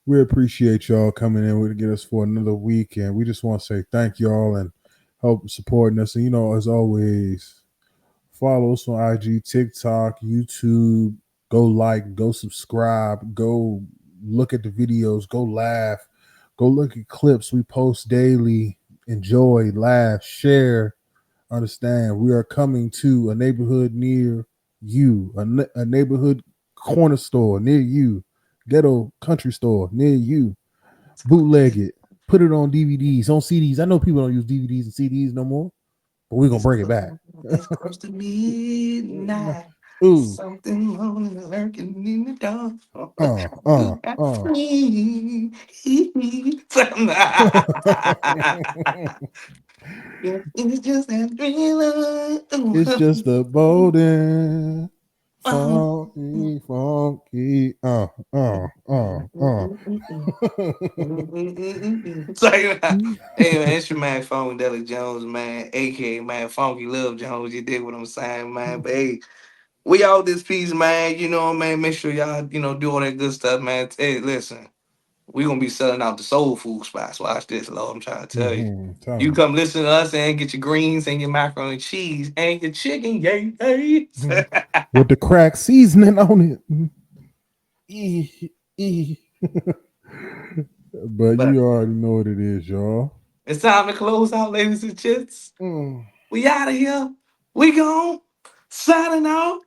We appreciate y'all coming in to get us for another week, and we just want to say thank y'all and help supporting us. And as always, Follow us on IG, TikTok, YouTube. Go like, go subscribe, go look at the videos, go laugh, go look at clips we post daily. Enjoy, laugh, share. Understand, we are coming to a neighborhood near you, a neighborhood corner store near you, ghetto country store near you. Bootleg it, put it on DVDs, on CDs. I know people don't use DVDs and CDs no more, but we're gonna bring it back. It's close to midnight. Ooh, Something lurking in the dark. uh, You uh, got uh. me. It's just that It's thriller. just a bolden, Oh. funky, funky, So, hey man, it's your man Funkadelic Jones, man, aka man Funky Love Jones. You dig what I'm saying, man? But hey, we all this piece, man. You know, man. Make sure y'all, do all that good stuff, man. Hey, listen, we gonna be selling out the soul food spots. Watch this, Lord. I'm trying to tell you. Tell You me. come listen to us and get your greens and your macaroni and cheese and your chicken, yay, yay. With the crack seasoning on it. But But you already know what it is, y'all. it's time to close out, ladies and gents. Mm. We out of here. We gone. Signing out.